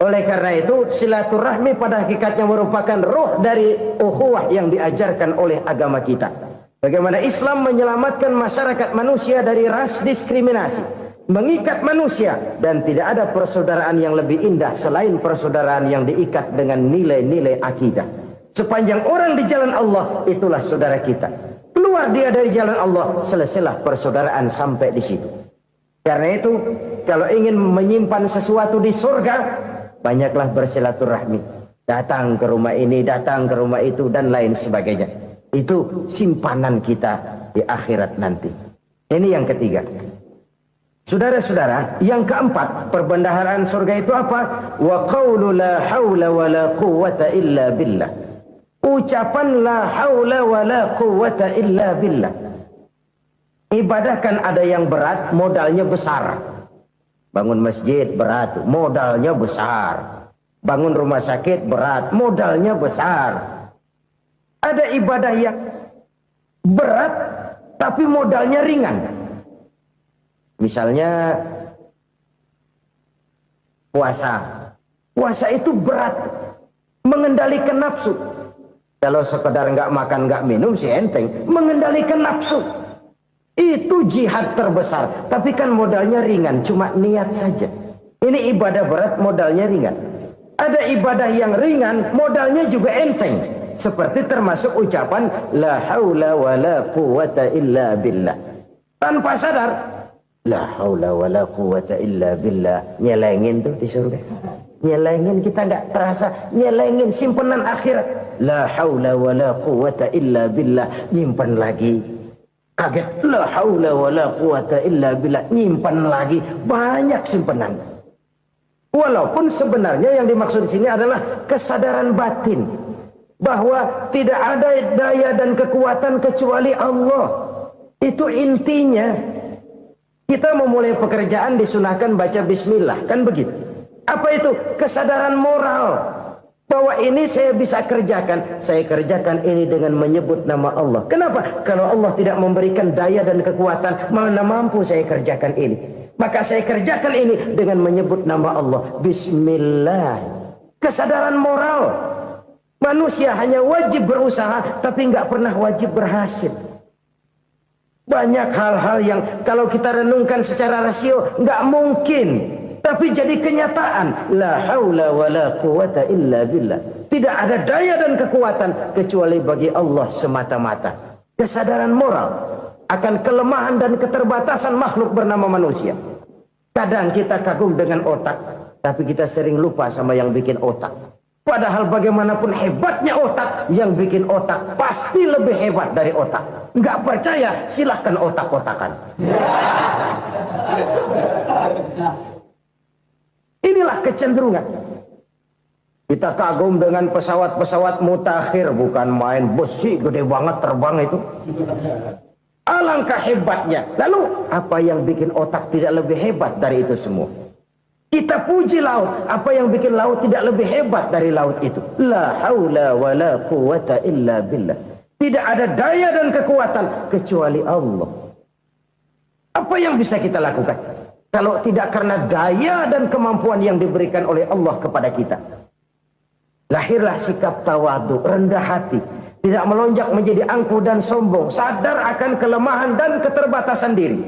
Oleh karena itu silaturahmi pada hakikatnya merupakan roh dari ukhuwah yang diajarkan oleh agama kita. Bagaimana Islam menyelamatkan masyarakat manusia dari ras diskriminasi, mengikat manusia, dan tidak ada persaudaraan yang lebih indah selain persaudaraan yang diikat dengan nilai-nilai akidah. Sepanjang orang di jalan Allah, itulah saudara kita. Keluar dia dari jalan Allah, selesailah persaudaraan sampai di situ. Karena itu, kalau ingin menyimpan sesuatu di surga, banyaklah bersilaturahmi. Datang ke rumah ini, datang ke rumah itu, dan lain sebagainya. Itu simpanan kita di akhirat nanti. Ini yang ketiga. Saudara-saudara, yang keempat, perbendaharaan surga itu apa? Wa qawlu la hawla wa la quwwata illa billah. Ucapan la hawla wa la quwwata illa billah. Ibadah kan ada yang berat, modalnya besar. Bangun masjid berat, modalnya besar. Bangun rumah sakit berat, modalnya besar. Ada ibadah yang berat, tapi modalnya ringan. Misalnya puasa. Puasa itu berat, mengendalikan nafsu. Kalau sekedar nggak makan nggak minum sih enteng, mengendalikan nafsu itu jihad terbesar. Tapi kan modalnya ringan, cuma niat saja. Ini ibadah berat, modalnya ringan. Ada ibadah yang ringan, modalnya juga enteng. Seperti termasuk ucapan la haula wa la quwwata illa billah. Tanpa sadar, la haula wa la quwwata illa billah. Nyelengin tuh di surga. Nyelengin, kita nggak terasa. Nyelengin simpenan akhirat. La haula wa la quwwata illa billah. Nyimpan lagi. Kaget. La haula wa la quwwata illa billah. Nyimpan lagi. Banyak simpenan. Walaupun sebenarnya yang dimaksud di sini adalah kesadaran batin. Bahwa tidak ada daya dan kekuatan kecuali Allah. Itu intinya. Kita memulai pekerjaan disunahkan baca bismillah. Kan begitu. Apa itu? Kesadaran moral. Bahwa ini saya bisa kerjakan. Saya kerjakan ini dengan menyebut nama Allah. Kenapa? Kalau Allah tidak memberikan daya dan kekuatan, mana mampu saya kerjakan ini. Maka saya kerjakan ini dengan menyebut nama Allah. Bismillah. Kesadaran moral. Manusia hanya wajib berusaha, tapi nggak pernah wajib berhasil. Banyak hal-hal yang kalau kita renungkan secara rasio, nggak mungkin. Tapi jadi kenyataan. La haula wa la quwata illa billah. Tidak ada daya dan kekuatan kecuali bagi Allah semata-mata. Kesadaran moral akan kelemahan dan keterbatasan makhluk bernama manusia. Kadang kita kagum dengan otak, tapi kita sering lupa sama yang bikin otak. Padahal bagaimanapun hebatnya otak, yang bikin otak pasti lebih hebat dari otak. Nggak percaya? Silahkan otak-otakan. Inilah kecenderungan. Kita kagum dengan pesawat-pesawat mutakhir, bukan main besi gede banget terbang itu. Alangkah hebatnya. Lalu apa yang bikin otak tidak lebih hebat dari itu semua? Kita puji laut. Apa yang bikin laut tidak lebih hebat dari laut itu? La haula wa la quwata illa billah. Tidak ada daya dan kekuatan kecuali Allah. Apa yang bisa kita lakukan kalau tidak karena daya dan kemampuan yang diberikan oleh Allah kepada kita? Lahirlah sikap tawadu, rendah hati, tidak melonjak menjadi angkuh dan sombong, sadar akan kelemahan dan keterbatasan diri.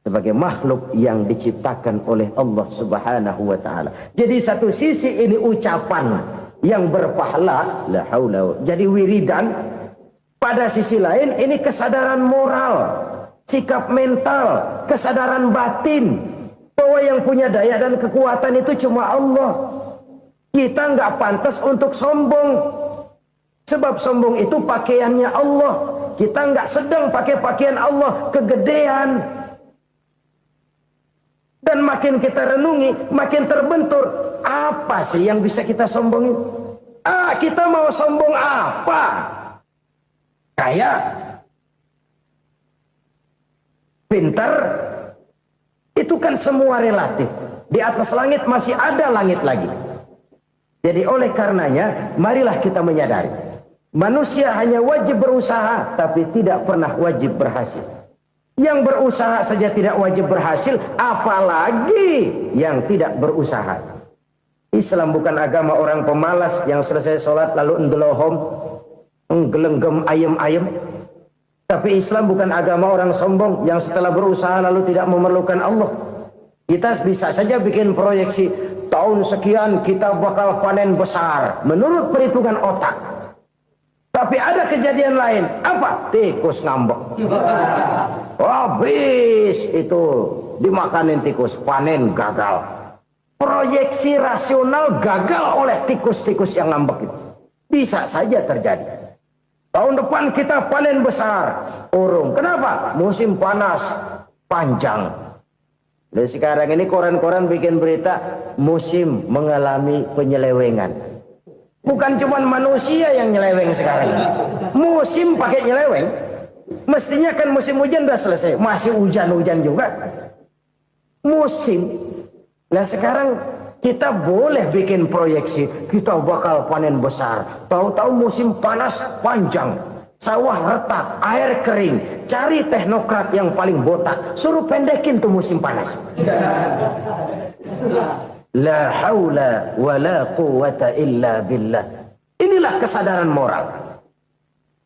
Sebagai makhluk yang diciptakan oleh Allah Subhanahu wa taala. Jadi satu sisi ini ucapan yang berpahala, la haula, jadi wiridan. Pada sisi lain ini kesadaran moral, sikap mental, kesadaran batin bahwa yang punya daya dan kekuatan itu cuma Allah. Kita nggak pantas untuk sombong, sebab sombong itu pakaiannya Allah. Kita nggak sedang pakai pakaian Allah, kegedean. Dan makin kita renungi, makin terbentur. Apa sih yang bisa kita sombongin? Kita mau sombong apa? Kaya, pintar, itu kan semua relatif. Di atas langit masih ada langit lagi. Jadi oleh karenanya, marilah kita menyadari. Manusia hanya wajib berusaha, tapi tidak pernah wajib berhasil. Yang berusaha saja tidak wajib berhasil, apalagi yang tidak berusaha. Islam bukan agama orang pemalas yang selesai sholat lalu endelohom, nggelenggem ayem-ayem. Tapi Islam bukan agama orang sombong yang setelah berusaha lalu tidak memerlukan Allah. Kita bisa saja bikin proyeksi, tahun sekian kita bakal panen besar menurut perhitungan otak. Tapi ada kejadian lain. Apa? Tikus ngambek. Habis itu dimakanin tikus, panen gagal. Proyeksi rasional gagal oleh tikus-tikus yang ngambek itu. Bisa saja terjadi. Tahun depan kita panen besar, urung. Kenapa? Musim panas panjang. Dan sekarang ini koran-koran bikin berita musim mengalami penyelewengan. Bukan cuma manusia yang nyeleweng sekarang. Musim pakai nyeleweng. Mestinya kan musim hujan udah selesai, masih hujan-hujan juga. Musim. Nah sekarang kita boleh bikin proyeksi, kita bakal panen besar. Tahu-tahu musim panas panjang, sawah retak, air kering. Cari teknokrat yang paling botak, suruh pendekin tuh musim panas. La haula wa la quwata illa billah. Inilah kesadaran moral.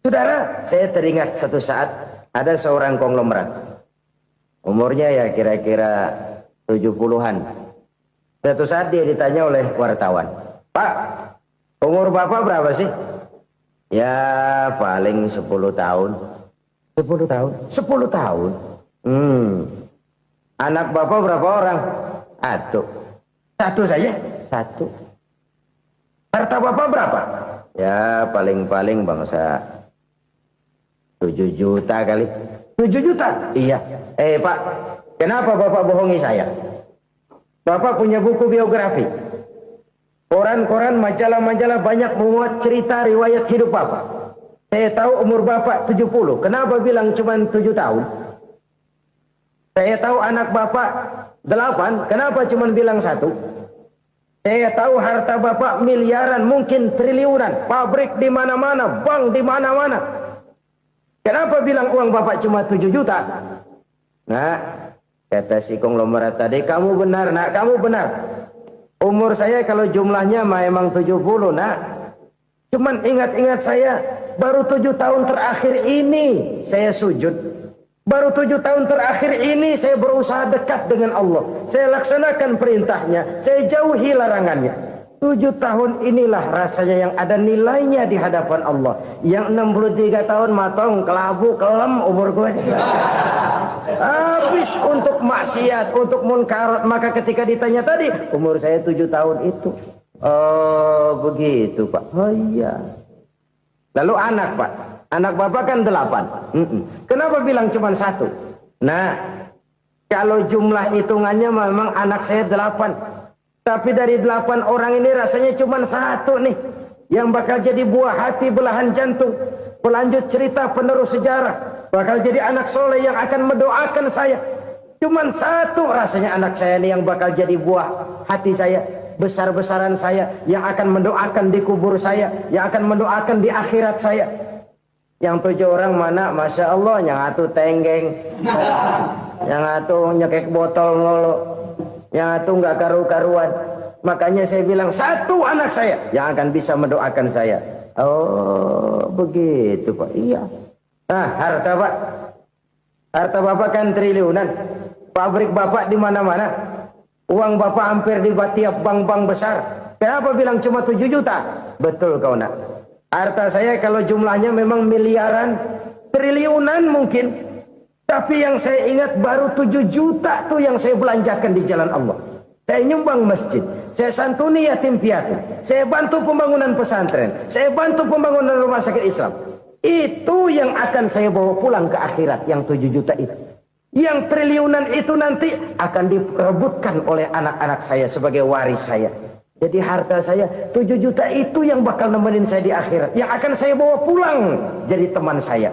Saudara, saya teringat satu saat ada seorang konglomerat. Umurnya ya kira-kira 70-an. Satu saat dia ditanya oleh wartawan, "Pak, umur Bapak berapa sih?" "Ya paling 10 tahun." 10 tahun? 10 tahun? Anak Bapak berapa orang? Satu saja? Satu. Harta Bapak berapa? Ya paling-paling bangsa 7 juta kali. 7 juta? Iya. Pak, kenapa Bapak bohongi saya? Bapak punya buku biografi. Koran-koran, majalah-majalah banyak memuat cerita riwayat hidup Bapak. Saya tahu umur Bapak 70. Kenapa bilang cuma 7 tahun? Saya tahu anak Bapak 8. Kenapa cuma bilang 1? Saya tahu harta bapak miliaran, mungkin triliunan, pabrik di mana-mana, bank di mana-mana. Kenapa bilang uang bapak cuma 7 juta? Nah, kata si konglomerat tadi, kamu benar nak, kamu benar. Umur saya kalau jumlahnya memang 70 nak. Cuman ingat-ingat saya, baru 7 tahun terakhir ini saya sujud. Baru 7 tahun terakhir ini saya berusaha dekat dengan Allah. Saya laksanakan perintahnya, saya jauhi larangannya. 7 tahun inilah rasanya yang ada nilainya di hadapan Allah. Yang 63 tahun matong, kelabu, kelem umur gue. Habis untuk maksiat, untuk munkarat. Maka ketika ditanya tadi, umur saya 7 tahun itu. Oh begitu Pak. Oh iya. Lalu anak Pak. Anak bapak kan 8. Kenapa bilang cuma 1? Nah, kalau jumlah hitungannya memang anak saya 8. Tapi dari 8 orang ini rasanya cuma 1 nih. Yang bakal jadi buah hati, belahan jantung. Pelanjut cerita, penerus sejarah. Bakal jadi anak soleh yang akan mendoakan saya. Cuma 1 rasanya anak saya ini yang bakal jadi buah hati saya. Besar-besaran saya. Yang akan mendoakan di kubur saya. Yang akan mendoakan di akhirat saya. Yang 7 orang mana, Masya Allah, yang atuh tenggeng, yang atuh nyekek botol mulu, yang atuh nggak karu-karuan. Makanya saya bilang 1 anak saya yang akan bisa mendoakan saya. Oh begitu Pak. Iya. Nah harta Pak, harta bapak kan triliunan, pabrik bapak di mana-mana, uang bapak hampir di tiap bank-bank besar. Kenapa bilang cuma 7 juta? Betul kau nak. Harta saya kalau jumlahnya memang miliaran, triliunan mungkin. Tapi yang saya ingat baru 7 juta tuh yang saya belanjakan di jalan Allah. Saya nyumbang masjid, saya santuni yatim piatu, saya bantu pembangunan pesantren, saya bantu pembangunan rumah sakit Islam. Itu yang akan saya bawa pulang ke akhirat, yang 7 juta itu. Yang triliunan itu nanti akan diperebutkan oleh anak-anak saya sebagai waris saya. Jadi harta saya 7 juta itu yang bakal nemenin saya di akhirat. Yang akan saya bawa pulang jadi teman saya.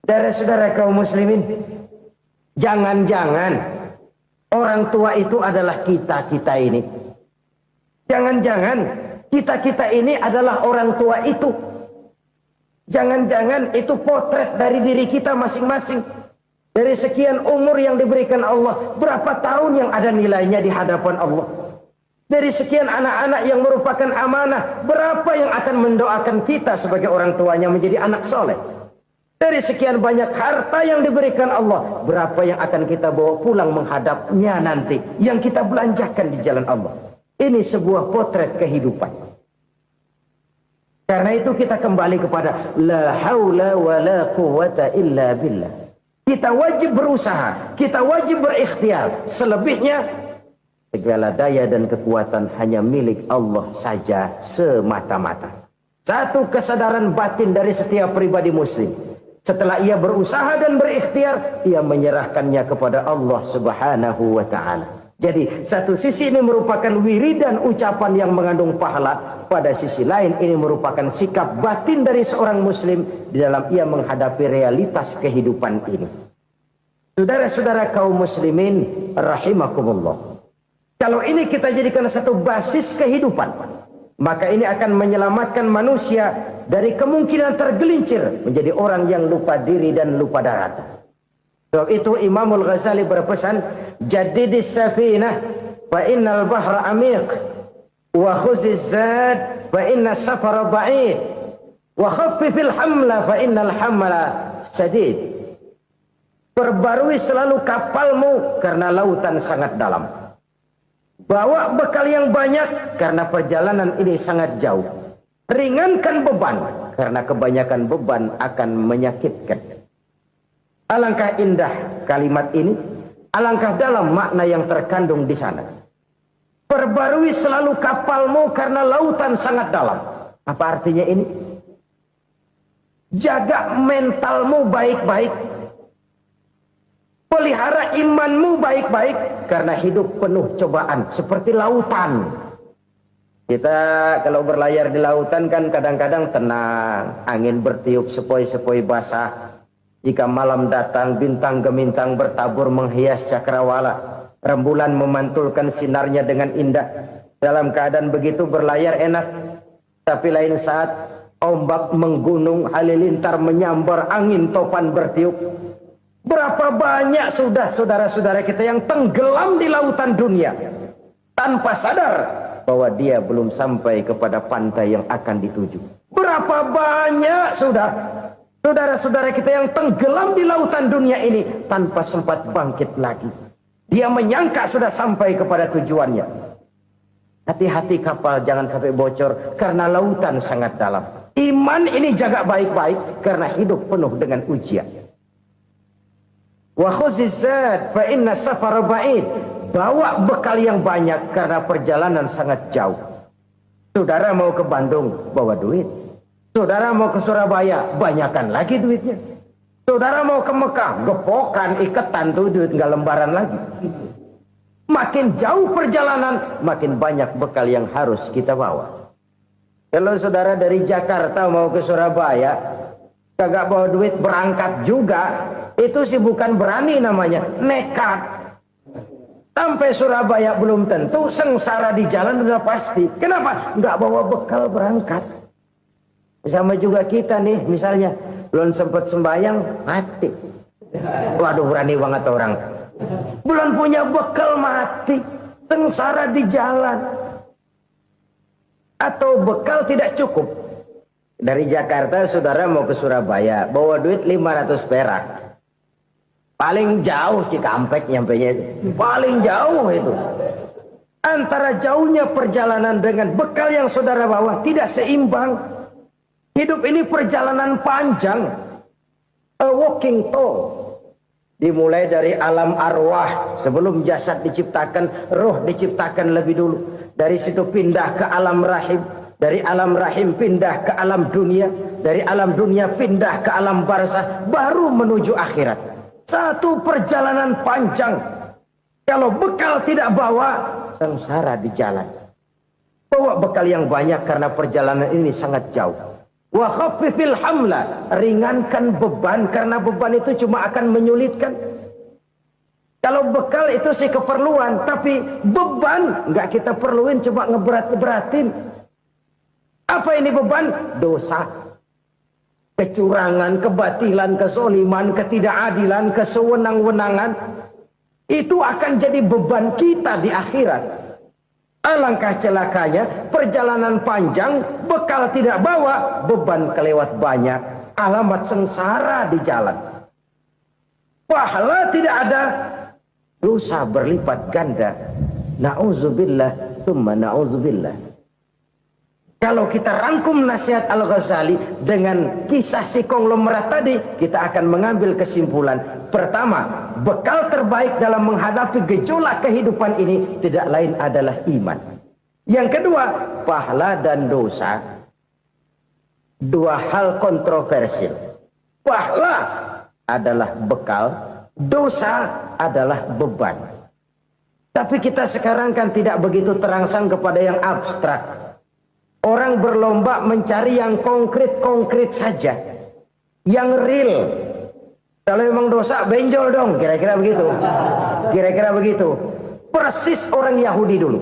Saudara-saudara kaum muslimin, jangan-jangan orang tua itu adalah kita-kita ini. Jangan-jangan kita-kita ini adalah orang tua itu. Jangan-jangan itu potret dari diri kita masing-masing. Dari sekian umur yang diberikan Allah, berapa tahun yang ada nilainya di hadapan Allah? Dari sekian anak-anak yang merupakan amanah, berapa yang akan mendoakan kita sebagai orang tuanya menjadi anak soleh? Dari sekian banyak harta yang diberikan Allah, berapa yang akan kita bawa pulang menghadapnya nanti, yang kita belanjakan di jalan Allah? Ini sebuah potret kehidupan. Karena itu kita kembali kepada la haula wa la quwata illa billah. Kita wajib berusaha, kita wajib berikhtiar. Selebihnya, segala daya dan kekuatan hanya milik Allah saja semata-mata. Satu kesadaran batin dari setiap pribadi muslim. Setelah ia berusaha dan berikhtiar, ia menyerahkannya kepada Allah Subhanahu wa ta'ala. Jadi, satu sisi ini merupakan wiridan ucapan yang mengandung pahala. Pada sisi lain, ini merupakan sikap batin dari seorang muslim di dalam ia menghadapi realitas kehidupan ini. Saudara-saudara kaum muslimin, rahimakumullah. Kalau ini kita jadikan satu basis kehidupan, maka ini akan menyelamatkan manusia dari kemungkinan tergelincir menjadi orang yang lupa diri dan lupa darat. Sebab itu Imamul Ghazali berpesan, Jadidis safinah fa innal bahra amiq wa khuziz zad fa inna safara ba'id wa khaffifil hamla fa innal hamla sadid. Perbarui selalu kapalmu karena lautan sangat dalam. Bawa bekal yang banyak karena perjalanan ini sangat jauh. Ringankan beban karena kebanyakan beban akan menyakitkan. Alangkah indah kalimat ini, alangkah dalam makna yang terkandung di sana. Perbarui selalu kapalmu karena lautan sangat dalam. Apa artinya ini? Jaga mentalmu baik-baik. Pelihara imanmu baik-baik karena hidup penuh cobaan seperti lautan. Kita kalau berlayar di lautan kan kadang-kadang tenang, angin bertiup sepoi-sepoi basah. Jika malam datang bintang gemintang bertabur menghias cakrawala. Rembulan memantulkan sinarnya dengan indah. Dalam keadaan begitu berlayar enak. Tapi lain saat ombak menggunung, halilintar menyambar, angin topan bertiup. Berapa banyak sudah saudara-saudara kita yang tenggelam di lautan dunia tanpa sadar bahwa dia belum sampai kepada pantai yang akan dituju. Berapa banyak sudah saudara-saudara kita yang tenggelam di lautan dunia ini tanpa sempat bangkit lagi. Dia menyangka sudah sampai kepada tujuannya. Hati-hati kapal jangan sampai bocor karena lautan sangat dalam. Iman ini jaga baik-baik karena hidup penuh dengan ujian. Wa khuzizat fa inna safara ba'id. Bawa bekal yang banyak karena perjalanan sangat jauh. Saudara mau ke Bandung, bawa duit. Saudara mau ke Surabaya, banyakan lagi duitnya. Saudara mau ke Mekah, gepokan, iketan tuh duit nggak lembaran lagi. Makin jauh perjalanan, makin banyak bekal yang harus kita bawa. Kalau saudara dari Jakarta mau ke Surabaya, kagak bawa duit berangkat juga, itu sih bukan berani namanya, nekat. Sampai Surabaya belum tentu, sengsara di jalan udah pasti. Kenapa? Nggak bawa bekal berangkat. Sama juga kita nih, misalnya belum sempat sembahyang, mati. Waduh, berani banget orang. Belum punya bekal, mati. Sengsara di jalan. Atau bekal tidak cukup. Dari Jakarta saudara mau ke Surabaya, bawa duit 500 perak. Paling jauh Cikampek nyampenya itu. Paling jauh itu. Antara jauhnya perjalanan dengan bekal yang saudara bawa tidak seimbang. Hidup ini perjalanan panjang. A walking tour. Dimulai dari alam arwah. Sebelum jasad diciptakan, roh diciptakan lebih dulu. Dari situ pindah ke alam rahim. Dari alam rahim pindah ke alam dunia. Dari alam dunia pindah ke alam barzah. Baru menuju akhirat. Satu perjalanan panjang. Kalau bekal tidak bawa, sengsara di jalan. Bawa bekal yang banyak karena perjalanan ini sangat jauh. Wa khaffifil hamla, ringankan beban karena beban itu cuma akan menyulitkan. Kalau bekal itu sih keperluan, tapi beban nggak kita perluin, cuma ngeberat-beratin. Apa ini beban? Dosa, kecurangan, kebatilan, kesoliman, ketidakadilan, kesewenang-wenangan. Itu akan jadi beban kita di akhirat. Alangkah celakanya, perjalanan panjang, bekal tidak bawa, beban kelewat banyak, alamat sengsara di jalan. Pahala tidak ada, dosa berlipat ganda. Na'udzubillah, summa na'udzubillah. Kalau kita rangkum nasihat Al-Ghazali dengan kisah si konglomerat tadi, kita akan mengambil kesimpulan. Pertama, bekal terbaik dalam menghadapi gejolak kehidupan ini tidak lain adalah iman. Yang kedua, pahala dan dosa. Dua hal kontroversial. Pahala adalah bekal, dosa adalah beban. Tapi kita sekarang kan tidak begitu terangsang kepada yang abstrak. Orang berlomba mencari yang konkret-konkret saja. Yang real. Kalau memang dosa, benjol dong. Kira-kira begitu. Kira-kira begitu. Persis orang Yahudi dulu.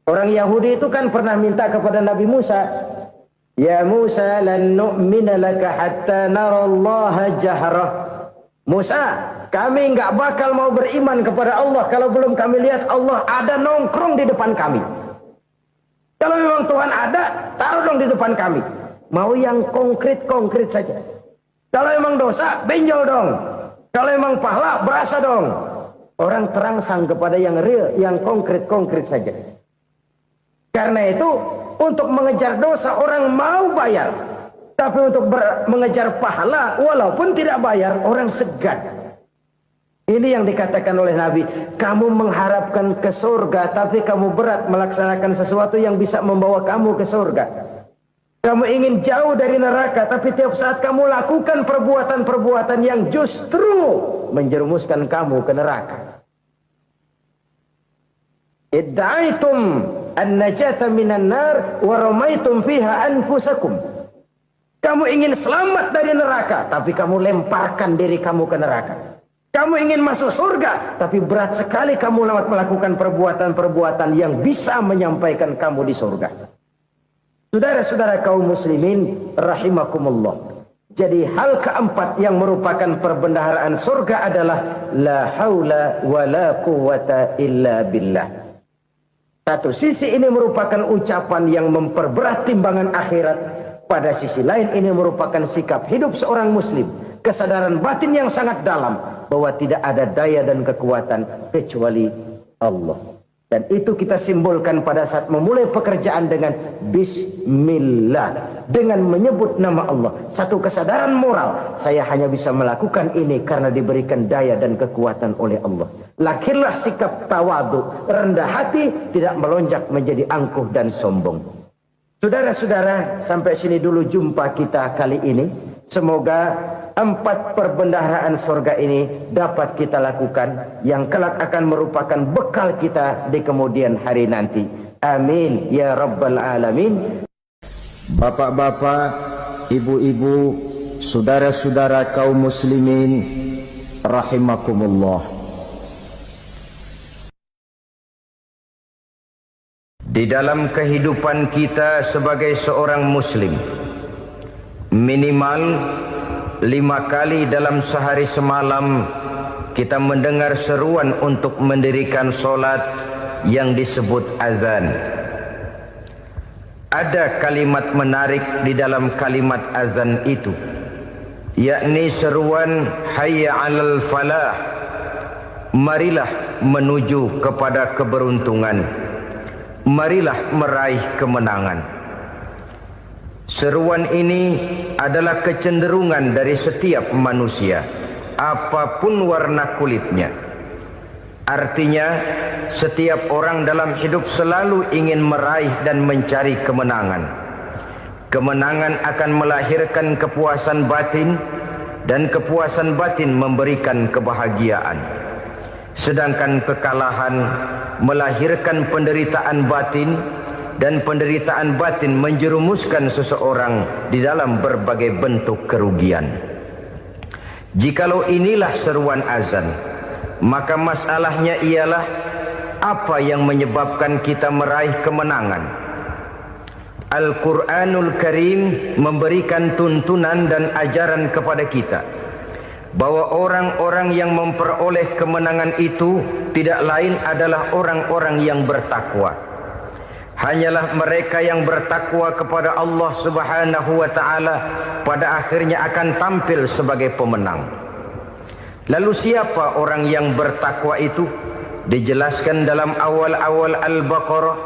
Orang Yahudi itu kan pernah minta kepada Nabi Musa. Ya Musa, lan nu'mina laka hatta narallaha jahrah. Musa, kami nggak bakal mau beriman kepada Allah kalau belum kami lihat Allah ada nongkrong di depan kami. Kalau memang Tuhan ada, taruh dong di depan kami. Mau yang konkret-konkret saja. Kalau memang dosa, benjol dong. Kalau memang pahala, berasa dong. Orang terangsang kepada yang real, yang konkret-konkret saja. Karena itu, untuk mengejar dosa, orang mau bayar. Tapi untuk mengejar pahala, walaupun tidak bayar, orang segan. Ini yang dikatakan oleh Nabi, kamu mengharapkan ke surga, tapi kamu berat melaksanakan sesuatu yang bisa membawa kamu ke surga. Kamu ingin jauh dari neraka, tapi tiap saat kamu lakukan perbuatan-perbuatan yang justru menjerumuskan kamu ke neraka. Idda'aitum an-najata minan nar wa ramaitum fiha anfusakum. Kamu ingin selamat dari neraka, tapi kamu lemparkan diri kamu ke neraka. Kamu ingin masuk surga, tapi berat sekali kamu melakukan perbuatan-perbuatan yang bisa menyampaikan kamu di surga. Saudara-saudara kaum muslimin rahimakumullah. Jadi hal keempat yang merupakan perbendaharaan surga adalah la haula wa la quwwata illa billah. Satu sisi ini merupakan ucapan yang memperberat timbangan akhirat. Pada sisi lain ini merupakan sikap hidup seorang muslim. Kesadaran batin yang sangat dalam bahwa tidak ada daya dan kekuatan kecuali Allah. Dan itu kita simbolkan pada saat memulai pekerjaan dengan Bismillah, dengan menyebut nama Allah. Satu kesadaran moral, saya hanya bisa melakukan ini karena diberikan daya dan kekuatan oleh Allah. Lahirlah sikap tawadu, rendah hati, tidak melonjak menjadi angkuh dan sombong. Saudara-saudara, sampai sini dulu jumpa kita kali ini. Semoga 4 perbendaharaan surga ini dapat kita lakukan, yang kelak akan merupakan bekal kita di kemudian hari nanti. Amin ya rabbal alamin. Bapak-bapak, ibu-ibu, saudara-saudara kaum muslimin rahimakumullah. Di dalam kehidupan kita sebagai seorang muslim, minimal 5 kali dalam sehari semalam kita mendengar seruan untuk mendirikan solat yang disebut azan. Ada kalimat menarik di dalam kalimat azan itu, yakni seruan hayya 'alal falah, marilah menuju kepada keberuntungan, marilah meraih kemenangan. Seruan ini adalah kecenderungan dari setiap manusia, apapun warna kulitnya. Artinya, setiap orang dalam hidup selalu ingin meraih dan mencari kemenangan. Kemenangan akan melahirkan kepuasan batin, dan kepuasan batin memberikan kebahagiaan. Sedangkan kekalahan melahirkan penderitaan batin, dan penderitaan batin menjerumuskan seseorang di dalam berbagai bentuk kerugian. Jikalau inilah seruan azan, maka masalahnya ialah apa yang menyebabkan kita meraih kemenangan. Al-Quranul Karim memberikan tuntunan dan ajaran kepada kita bahwa orang-orang yang memperoleh kemenangan itu tidak lain adalah orang-orang yang bertakwa. Hanyalah mereka yang bertakwa kepada Allah Subhanahu wa ta'ala pada akhirnya akan tampil sebagai pemenang. Lalu siapa orang yang bertakwa itu? Dijelaskan dalam awal-awal Al-Baqarah,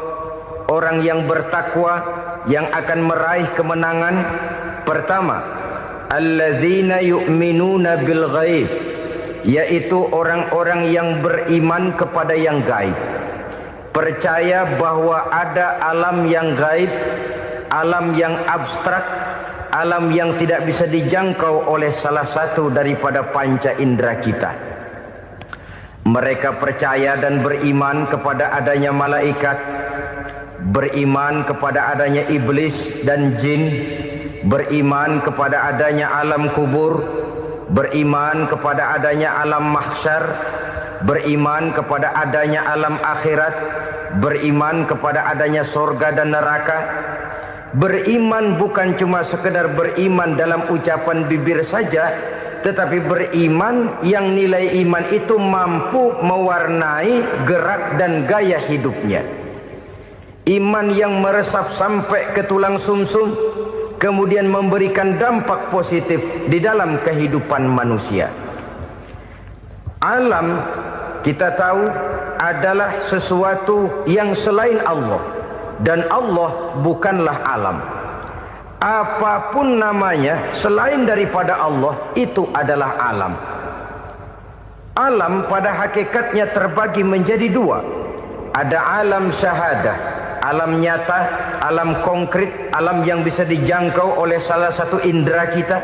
orang yang bertakwa yang akan meraih kemenangan. Pertama, allazina yu'minuna bil ghaib, yaitu orang-orang yang beriman kepada yang gaib. Percaya bahwa ada alam yang gaib, alam yang abstrak, alam yang tidak bisa dijangkau oleh salah satu daripada panca indera kita. Mereka percaya dan beriman kepada adanya malaikat, beriman kepada adanya iblis dan jin, beriman kepada adanya alam kubur, beriman kepada adanya alam mahsyar, beriman kepada adanya alam akhirat, beriman kepada adanya surga dan neraka. Beriman bukan cuma sekedar beriman dalam ucapan bibir saja, tetapi beriman yang nilai iman itu mampu mewarnai gerak dan gaya hidupnya. Iman yang meresap sampai ke tulang sumsum, kemudian memberikan dampak positif di dalam kehidupan manusia. Alam, kita tahu, adalah sesuatu yang selain Allah, dan Allah bukanlah alam. Apapun namanya selain daripada Allah, itu adalah alam. Alam pada hakikatnya terbagi menjadi 2. Ada alam syahadah, alam nyata, alam konkret, alam yang bisa dijangkau oleh salah satu indera kita.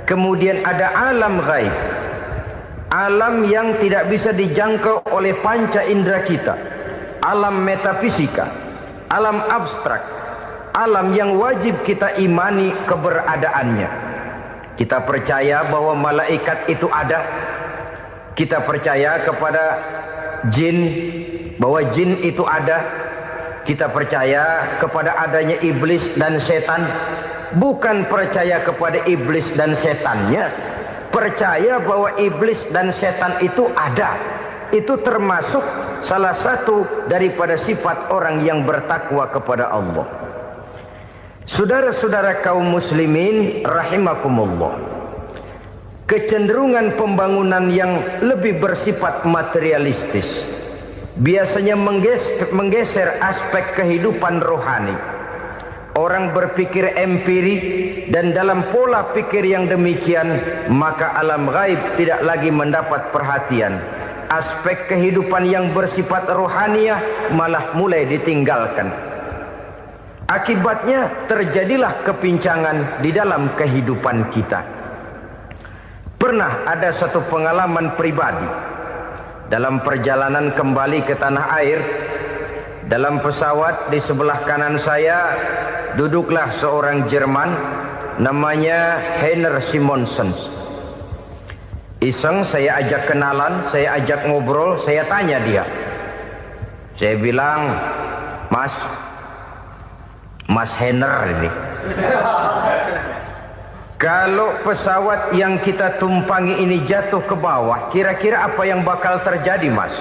Kemudian ada alam ghaib, alam yang tidak bisa dijangkau oleh panca indera kita, alam metafisika, alam abstrak, alam yang wajib kita imani keberadaannya. Kita percaya bahwa malaikat itu ada, Kita percaya kepada jin, bahwa jin itu ada. Kita percaya kepada adanya iblis dan setan. Bukan percaya kepada iblis dan setannya, percaya bahwa iblis dan setan itu ada. Itu termasuk salah satu daripada sifat orang yang bertakwa kepada Allah. Saudara-saudara kaum muslimin rahimakumullah, kecenderungan pembangunan yang lebih bersifat materialistis biasanya menggeser aspek kehidupan rohani. Orang berpikir empiri, dan dalam pola pikir yang demikian maka alam gaib tidak lagi mendapat perhatian. Aspek kehidupan yang bersifat rohaniah malah mulai ditinggalkan. Akibatnya terjadilah kepincangan di dalam kehidupan kita. Pernah ada satu pengalaman pribadi dalam perjalanan kembali ke tanah air. Dalam pesawat di sebelah kanan saya duduklah seorang Jerman namanya Heiner Simonsen. Iseng saya ajak kenalan, saya ajak ngobrol, saya tanya dia. Saya bilang, Mas Heiner ini, kalau pesawat yang kita tumpangi ini jatuh ke bawah, kira-kira apa yang bakal terjadi, Mas?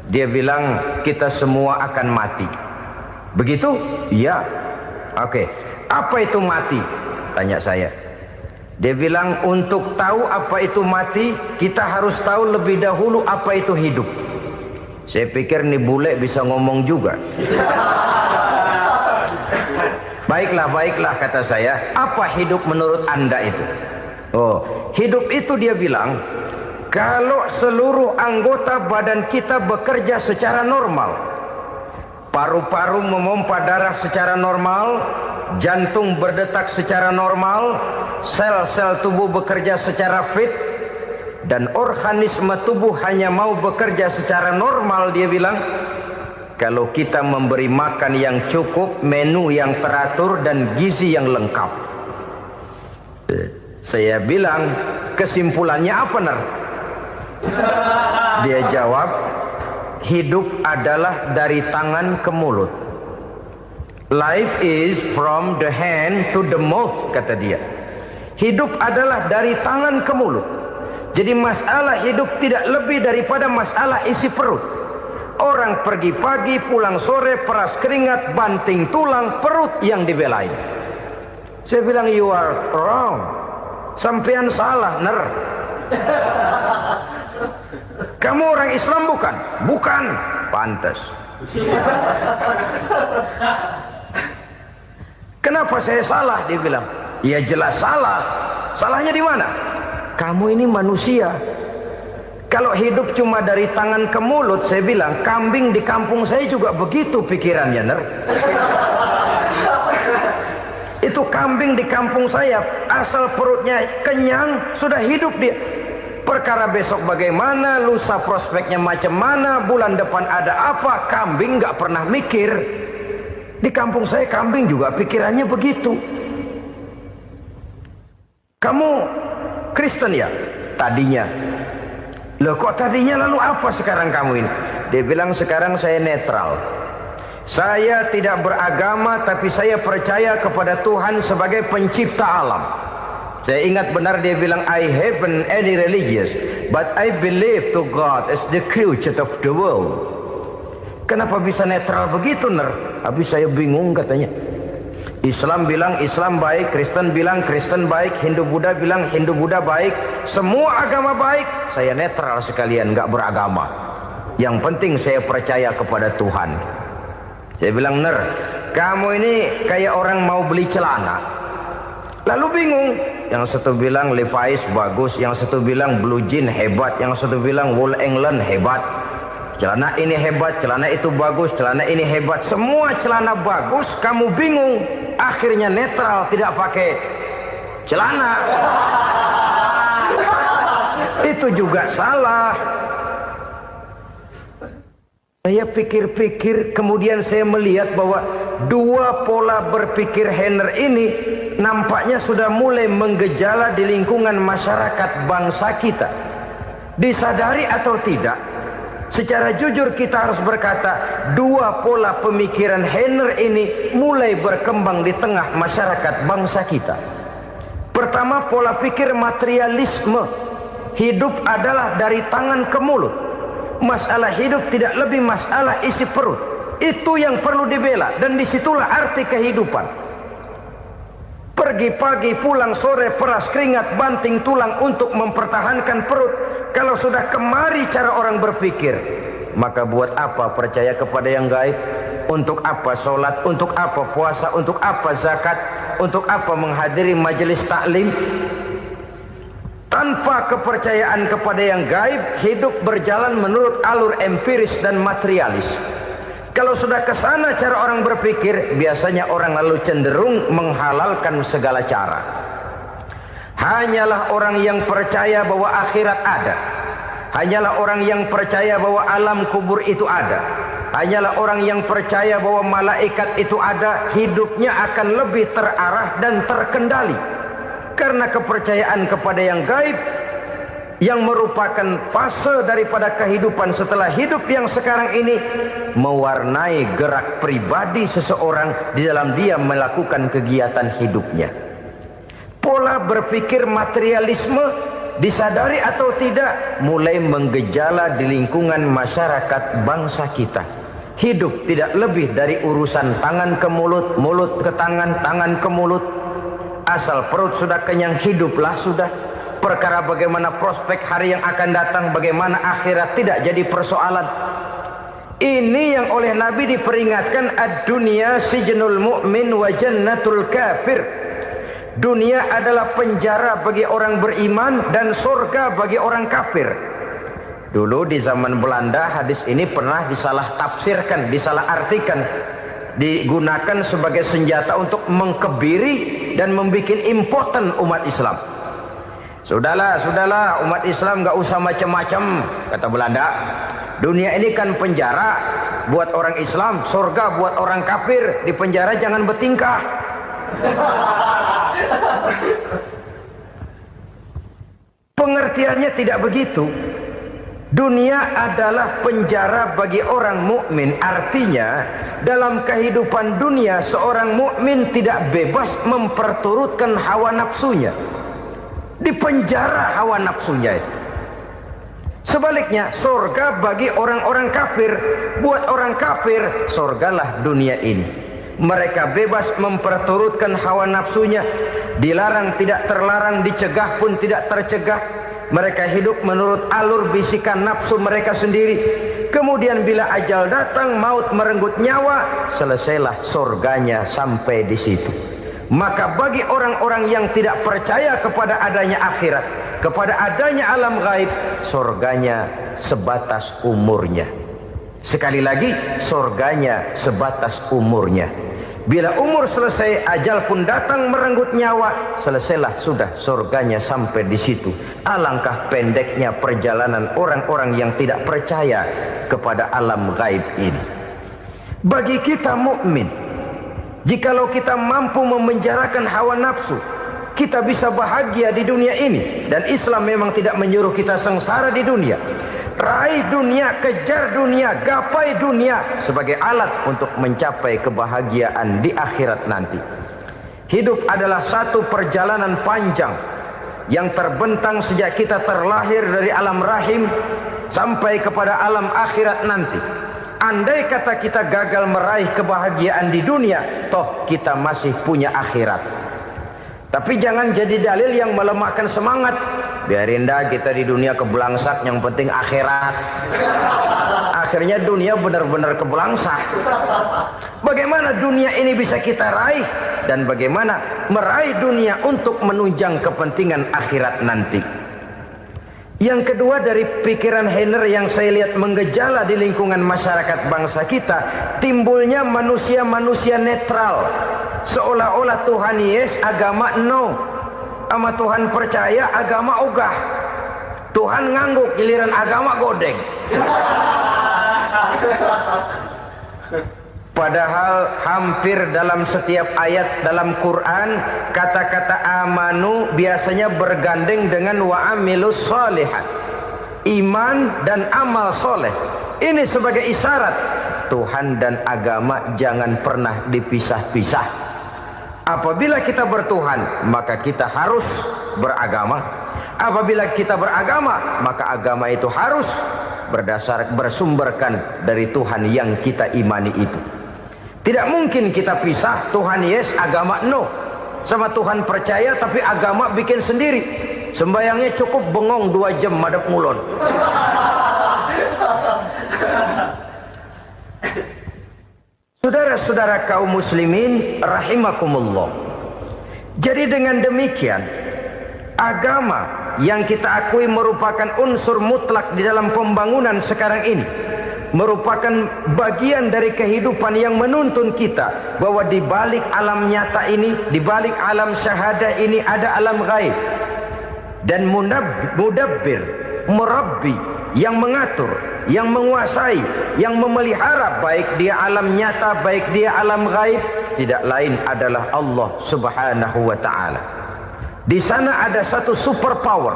Dia bilang, kita semua akan mati. Begitu? Iya. Oke. Apa itu mati? Tanya saya. Dia bilang, untuk tahu apa itu mati, kita harus tahu lebih dahulu apa itu hidup. Saya pikir nih bule bisa ngomong juga. Baiklah kata saya. Apa hidup menurut Anda itu? Oh, hidup itu dia bilang, kalau seluruh anggota badan kita bekerja secara normal, paru-paru memompa darah secara normal, jantung berdetak secara normal, sel-sel tubuh bekerja secara fit, dan organisme tubuh hanya mau bekerja secara normal, dia bilang, kalau kita memberi makan yang cukup, menu yang teratur, dan gizi yang lengkap. Saya bilang, kesimpulannya apa, Ner? Dia jawab, hidup adalah dari tangan ke mulut. Life is from the hand to the mouth, kata dia. Hidup adalah dari tangan ke mulut. Jadi masalah hidup tidak lebih daripada masalah isi perut. Orang pergi pagi, pulang sore, peras keringat, banting tulang, perut yang dibelain. Saya bilang, you are wrong. Sampean salah, Ner. Kamu orang Islam bukan? Bukan. Pantas. Kenapa saya salah? Dia bilang, ya jelas salah. Salahnya di mana? Kamu ini manusia. Kalau hidup cuma dari tangan ke mulut, saya bilang, kambing di kampung saya juga begitu pikirannya, Ner. Itu kambing di kampung saya, asal perutnya kenyang, sudah hidup dia. Perkara besok bagaimana, lusa prospeknya macam mana, bulan depan ada apa, kambing nggak pernah mikir. Di kampung saya kambing juga pikirannya begitu. Kamu Kristen ya? Tadinya. Loh kok tadinya, lalu apa sekarang kamu ini? Dia bilang, sekarang saya netral. Saya tidak beragama, tapi saya percaya kepada Tuhan sebagai pencipta alam. Saya ingat benar dia bilang, I haven't any religious, but I believe to God as the creator of the world. Kenapa bisa netral begitu, Ner? Habis saya bingung katanya. Islam bilang Islam baik, Kristen bilang Kristen baik, Hindu Buddha bilang Hindu Buddha baik, semua agama baik. Saya netral sekalian, nggak beragama. Yang penting saya percaya kepada Tuhan. Saya bilang, Ner, kamu ini kayak orang mau beli celana. Lalu bingung, yang satu bilang Levi's bagus, yang satu bilang Blue Jean hebat, yang satu bilang Wool England hebat. Celana ini hebat, celana itu bagus, celana ini hebat. Semua celana bagus, kamu bingung. Akhirnya netral, tidak pakai celana. Itu juga salah. Saya pikir-pikir, kemudian saya melihat bahwa dua pola berpikir Heiner ini nampaknya sudah mulai menggejala di lingkungan masyarakat bangsa kita. Disadari atau tidak, secara jujur kita harus berkata, dua pola pemikiran Heiner ini mulai berkembang di tengah masyarakat bangsa kita. Pertama, pola pikir materialisme. Hidup adalah dari tangan ke mulut. Masalah hidup tidak lebih masalah isi perut. Itu yang perlu dibela, dan disitulah arti kehidupan. Pergi pagi, pulang sore, peras keringat, banting tulang untuk mempertahankan perut. Kalau sudah kemari cara orang berpikir, maka buat apa percaya kepada yang gaib? Untuk apa sholat? Untuk apa puasa? Untuk apa zakat? Untuk apa menghadiri majelis taklim? Tanpa kepercayaan kepada yang gaib, hidup berjalan menurut alur empiris dan materialis. Kalau sudah ke sana cara orang berpikir, biasanya orang lalu cenderung menghalalkan segala cara. Hanyalah orang yang percaya bahwa akhirat ada. Hanyalah orang yang percaya bahwa alam kubur itu ada. Hanyalah orang yang percaya bahwa malaikat itu ada, hidupnya akan lebih terarah dan terkendali. Karena kepercayaan kepada yang gaib, yang merupakan fase daripada kehidupan setelah hidup yang sekarang ini, mewarnai gerak pribadi seseorang di dalam dia melakukan kegiatan hidupnya. Pola berpikir materialisme, disadari atau tidak, mulai menggejala di lingkungan masyarakat bangsa kita. Hidup tidak lebih dari urusan tangan ke mulut, mulut ke tangan, tangan ke mulut. Asal perut sudah kenyang, hiduplah sudah. Perkara bagaimana prospek hari yang akan datang, bagaimana akhirat, tidak jadi persoalan. Ini yang oleh Nabi diperingatkan, ad-dunya sijnul mu'min wa jannatul kafir. Dunia adalah penjara bagi orang beriman dan surga bagi orang kafir. Dulu di zaman Belanda hadis ini pernah disalah tafsirkan, disalah artikan, digunakan sebagai senjata untuk mengkebiri dan membuat impoten umat Islam. Sudahlah umat Islam gak usah macam-macam, kata Belanda. Dunia ini kan penjara buat orang Islam, surga buat orang kafir. Di penjara jangan bertingkah. Pengertiannya tidak begitu. Dunia adalah penjara bagi orang mukmin. Artinya dalam kehidupan dunia seorang mukmin tidak bebas memperturutkan hawa nafsunya. Di penjara hawa nafsunya itu. Sebaliknya, surga bagi orang-orang kafir. Buat orang kafir, surgalah dunia ini. Mereka bebas memperturutkan hawa nafsunya. Dilarang tidak terlarang, dicegah pun tidak tercegah. Mereka hidup menurut alur bisikan nafsu mereka sendiri. Kemudian bila ajal datang, maut merenggut nyawa, selesailah surganya sampai di situ. Maka bagi orang-orang yang tidak percaya kepada adanya akhirat, kepada adanya alam gaib, surganya sebatas umurnya. Sekali lagi, surganya sebatas umurnya. Bila umur selesai, ajal pun datang merenggut nyawa, selesailah sudah surganya sampai di situ. Alangkah pendeknya perjalanan orang-orang yang tidak percaya kepada alam gaib ini. Bagi kita mukmin, jikalau kita mampu memenjarakan hawa nafsu, kita bisa bahagia di dunia ini. Dan Islam memang tidak menyuruh kita sengsara di dunia. Raih dunia, kejar dunia, gapai dunia sebagai alat untuk mencapai kebahagiaan di akhirat nanti. Hidup adalah satu perjalanan panjang yang terbentang sejak kita terlahir dari alam rahim sampai kepada alam akhirat nanti. Andai kata kita gagal meraih kebahagiaan di dunia, toh kita masih punya akhirat. Tapi jangan jadi dalil yang melemahkan semangat. Biarin dah kita di dunia kebelangsak, yang penting akhirat. Akhirnya dunia benar-benar kebelangsak. Bagaimana dunia ini bisa kita raih, dan bagaimana meraih dunia untuk menunjang kepentingan akhirat nanti. Yang kedua, dari pikiran Heiner yang saya lihat menggejala di lingkungan masyarakat bangsa kita, timbulnya manusia-manusia netral. Seolah-olah Tuhan yes, agama no. Sama Tuhan percaya, agama ogah. Tuhan ngangguk, giliran agama godeng. Padahal hampir dalam setiap ayat dalam Quran, kata-kata amanu biasanya bergandeng dengan wa amilus shalihat. iman dan amal soleh. Ini sebagai isyarat Tuhan dan agama jangan pernah dipisah-pisah. Apabila kita bertuhan, maka kita harus beragama. Apabila kita beragama, maka agama itu harus bersumberkan dari Tuhan yang kita imani itu. Tidak mungkin kita pisah, Tuhan yes, agama no. Sama Tuhan percaya tapi agama bikin sendiri. Sembayangnya cukup bengong 2 jam madep ngulon. Saudara-saudara kaum muslimin rahimakumullah. Jadi dengan demikian, agama yang kita akui merupakan unsur mutlak di dalam pembangunan sekarang ini, merupakan bagian dari kehidupan yang menuntun kita bahwa di balik alam nyata ini, di balik alam syahadah ini ada alam gaib. Dan mudabbir, murabbi, yang mengatur, yang menguasai, yang memelihara baik dia alam nyata, baik dia alam gaib, tidak lain adalah Allah Subhanahu wa ta'ala. Di sana ada satu super power,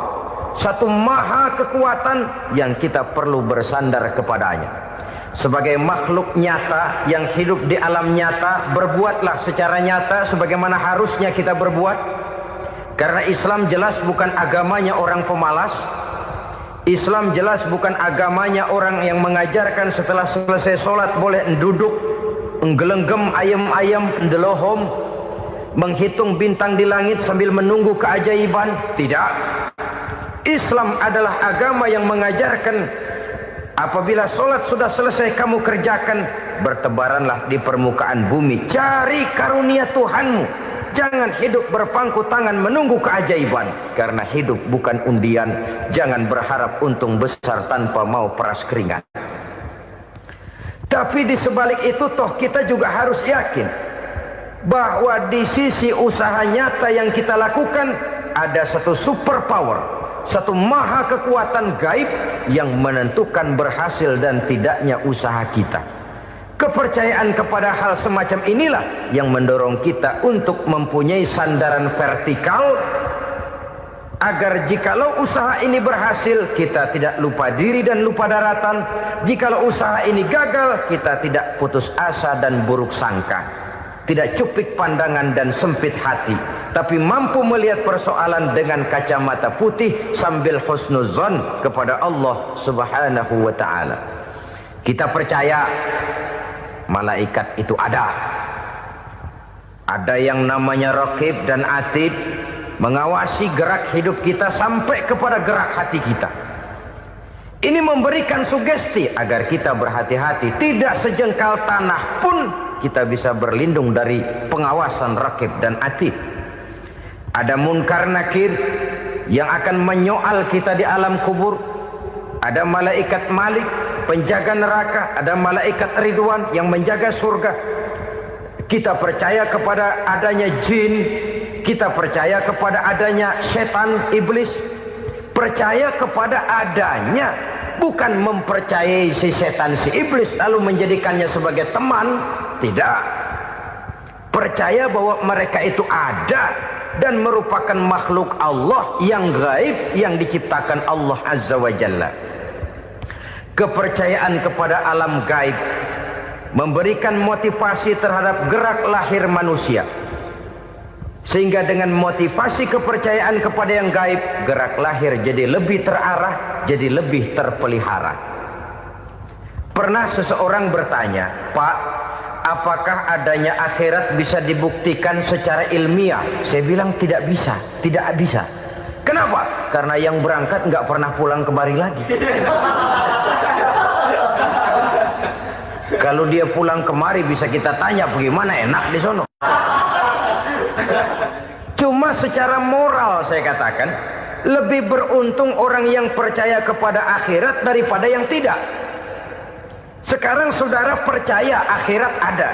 satu maha kekuatan yang kita perlu bersandar kepadanya. Sebagai makhluk nyata yang hidup di alam nyata, berbuatlah secara nyata sebagaimana harusnya kita berbuat. Karena Islam jelas bukan agamanya orang pemalas. Islam jelas bukan agamanya orang yang mengajarkan setelah selesai sholat boleh duduk, nggelenggem ayam-ayam, ndelohom, menghitung bintang di langit sambil menunggu keajaiban. Tidak. Islam adalah agama yang mengajarkan apabila sholat sudah selesai kamu kerjakan, bertebaranlah di permukaan bumi, cari karunia Tuhanmu. Jangan hidup berpangku tangan menunggu keajaiban. Karena hidup bukan undian. Jangan berharap untung besar tanpa mau peras keringat. Tapi di sebalik itu toh kita juga harus yakin bahwa di sisi usaha nyata yang kita lakukan ada satu super power, satu maha kekuatan gaib yang menentukan berhasil dan tidaknya usaha kita. Kepercayaan kepada hal semacam inilah yang mendorong kita untuk mempunyai sandaran vertikal, agar jikalau usaha ini berhasil kita tidak lupa diri dan lupa daratan. Jikalau usaha ini gagal kita tidak putus asa dan buruk sangka, tidak cupik pandangan dan sempit hati, tapi mampu melihat persoalan dengan kacamata putih sambil husnuzon kepada Allah Subhanahu wa ta'ala. Kita percaya malaikat itu ada. Ada yang namanya raqib dan atid, mengawasi gerak hidup kita sampai kepada gerak hati kita. Ini memberikan sugesti agar kita berhati-hati. Tidak sejengkal tanah pun kita bisa berlindung dari pengawasan raqib dan atid. Ada munkar nakir yang akan menyoal kita di alam kubur. Ada malaikat Malik, penjaga neraka. Ada malaikat Ridwan yang menjaga surga. Kita percaya kepada adanya jin, kita percaya kepada adanya setan, iblis. Percaya kepada adanya, bukan mempercayai si setan, si iblis lalu menjadikannya sebagai teman. Tidak. Percaya bahwa mereka itu ada dan merupakan makhluk Allah yang gaib, yang diciptakan Allah Azza wa Jalla. Kepercayaan kepada alam gaib memberikan motivasi terhadap gerak lahir manusia, sehingga dengan motivasi kepercayaan kepada yang gaib, gerak lahir jadi lebih terarah, jadi lebih terpelihara. Pernah seseorang bertanya, "Pak, apakah adanya akhirat bisa dibuktikan secara ilmiah?" Saya bilang tidak bisa, tidak bisa. Kenapa? Karena yang berangkat nggak pernah pulang kemari lagi. Kalau dia pulang kemari bisa kita tanya bagaimana enak di sono. Cuma secara moral saya katakan, lebih beruntung orang yang percaya kepada akhirat daripada yang tidak. Sekarang saudara percaya akhirat ada,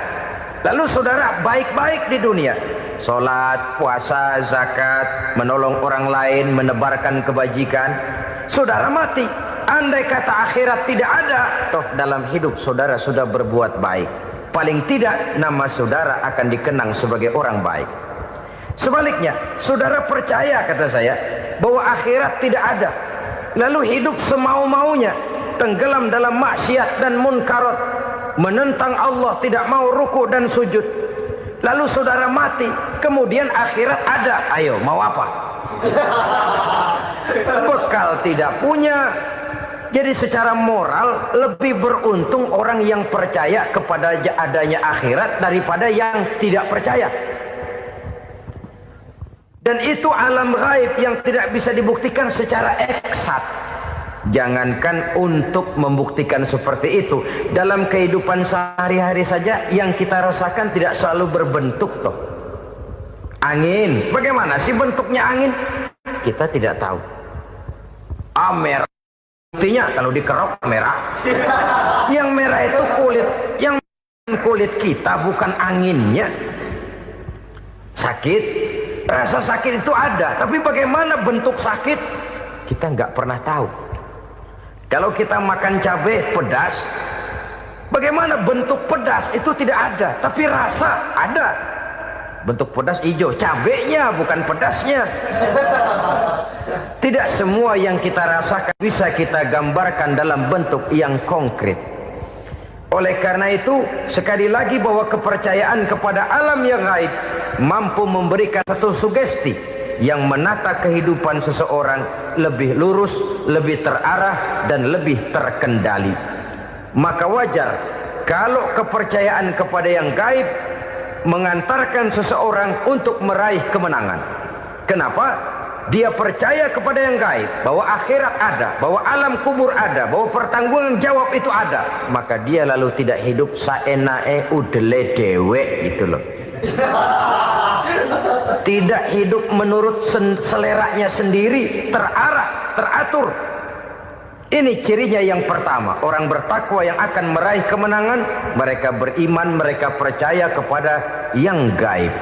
lalu saudara baik-baik di dunia, sholat, puasa, zakat, menolong orang lain, menebarkan kebajikan. Saudara mati, andai kata akhirat tidak ada, toh dalam hidup saudara sudah berbuat baik. Paling tidak nama saudara akan dikenang sebagai orang baik. Sebaliknya, saudara percaya, kata saya, bahwa akhirat tidak ada, lalu hidup semau-maunya, tenggelam dalam maksiat dan munkarat, menentang Allah, tidak mau ruku dan sujud. Lalu saudara mati, kemudian akhirat ada, ayo mau apa? Bekal tidak punya. Jadi secara moral lebih beruntung orang yang percaya kepada adanya akhirat daripada yang tidak percaya. Dan itu alam gaib yang tidak bisa dibuktikan secara eksat. Jangankan untuk membuktikan seperti itu, dalam kehidupan sehari-hari saja yang kita rasakan tidak selalu berbentuk toh. Angin, bagaimana sih bentuknya angin? Kita tidak tahu. Merah, buktinya kalau dikerok merah. Yang merah itu kulit, yang kulit kita bukan anginnya. Sakit, rasa sakit itu ada, tapi bagaimana bentuk sakit kita nggak pernah tahu. Kalau kita makan cabai pedas, bagaimana bentuk pedas itu tidak ada, tapi rasa ada. Bentuk pedas hijau, cabenya bukan pedasnya. Tidak semua yang kita rasakan bisa kita gambarkan dalam bentuk yang konkret. Oleh karena itu, sekali lagi bahwa kepercayaan kepada alam yang gaib mampu memberikan satu sugesti yang menata kehidupan seseorang lebih lurus, lebih terarah, dan lebih terkendali. Maka wajar kalau kepercayaan kepada yang gaib mengantarkan seseorang untuk meraih kemenangan. Kenapa? Dia percaya kepada yang gaib, bahwa akhirat ada, bahwa alam kubur ada, bahwa pertanggungan jawab itu ada. Maka dia lalu tidak hidup saenae udele dewe, itu loh. Tidak hidup menurut seleranya sendiri, terarah, teratur. Ini cirinya yang pertama. Orang bertakwa yang akan meraih kemenangan, mereka beriman, mereka percaya kepada yang gaib.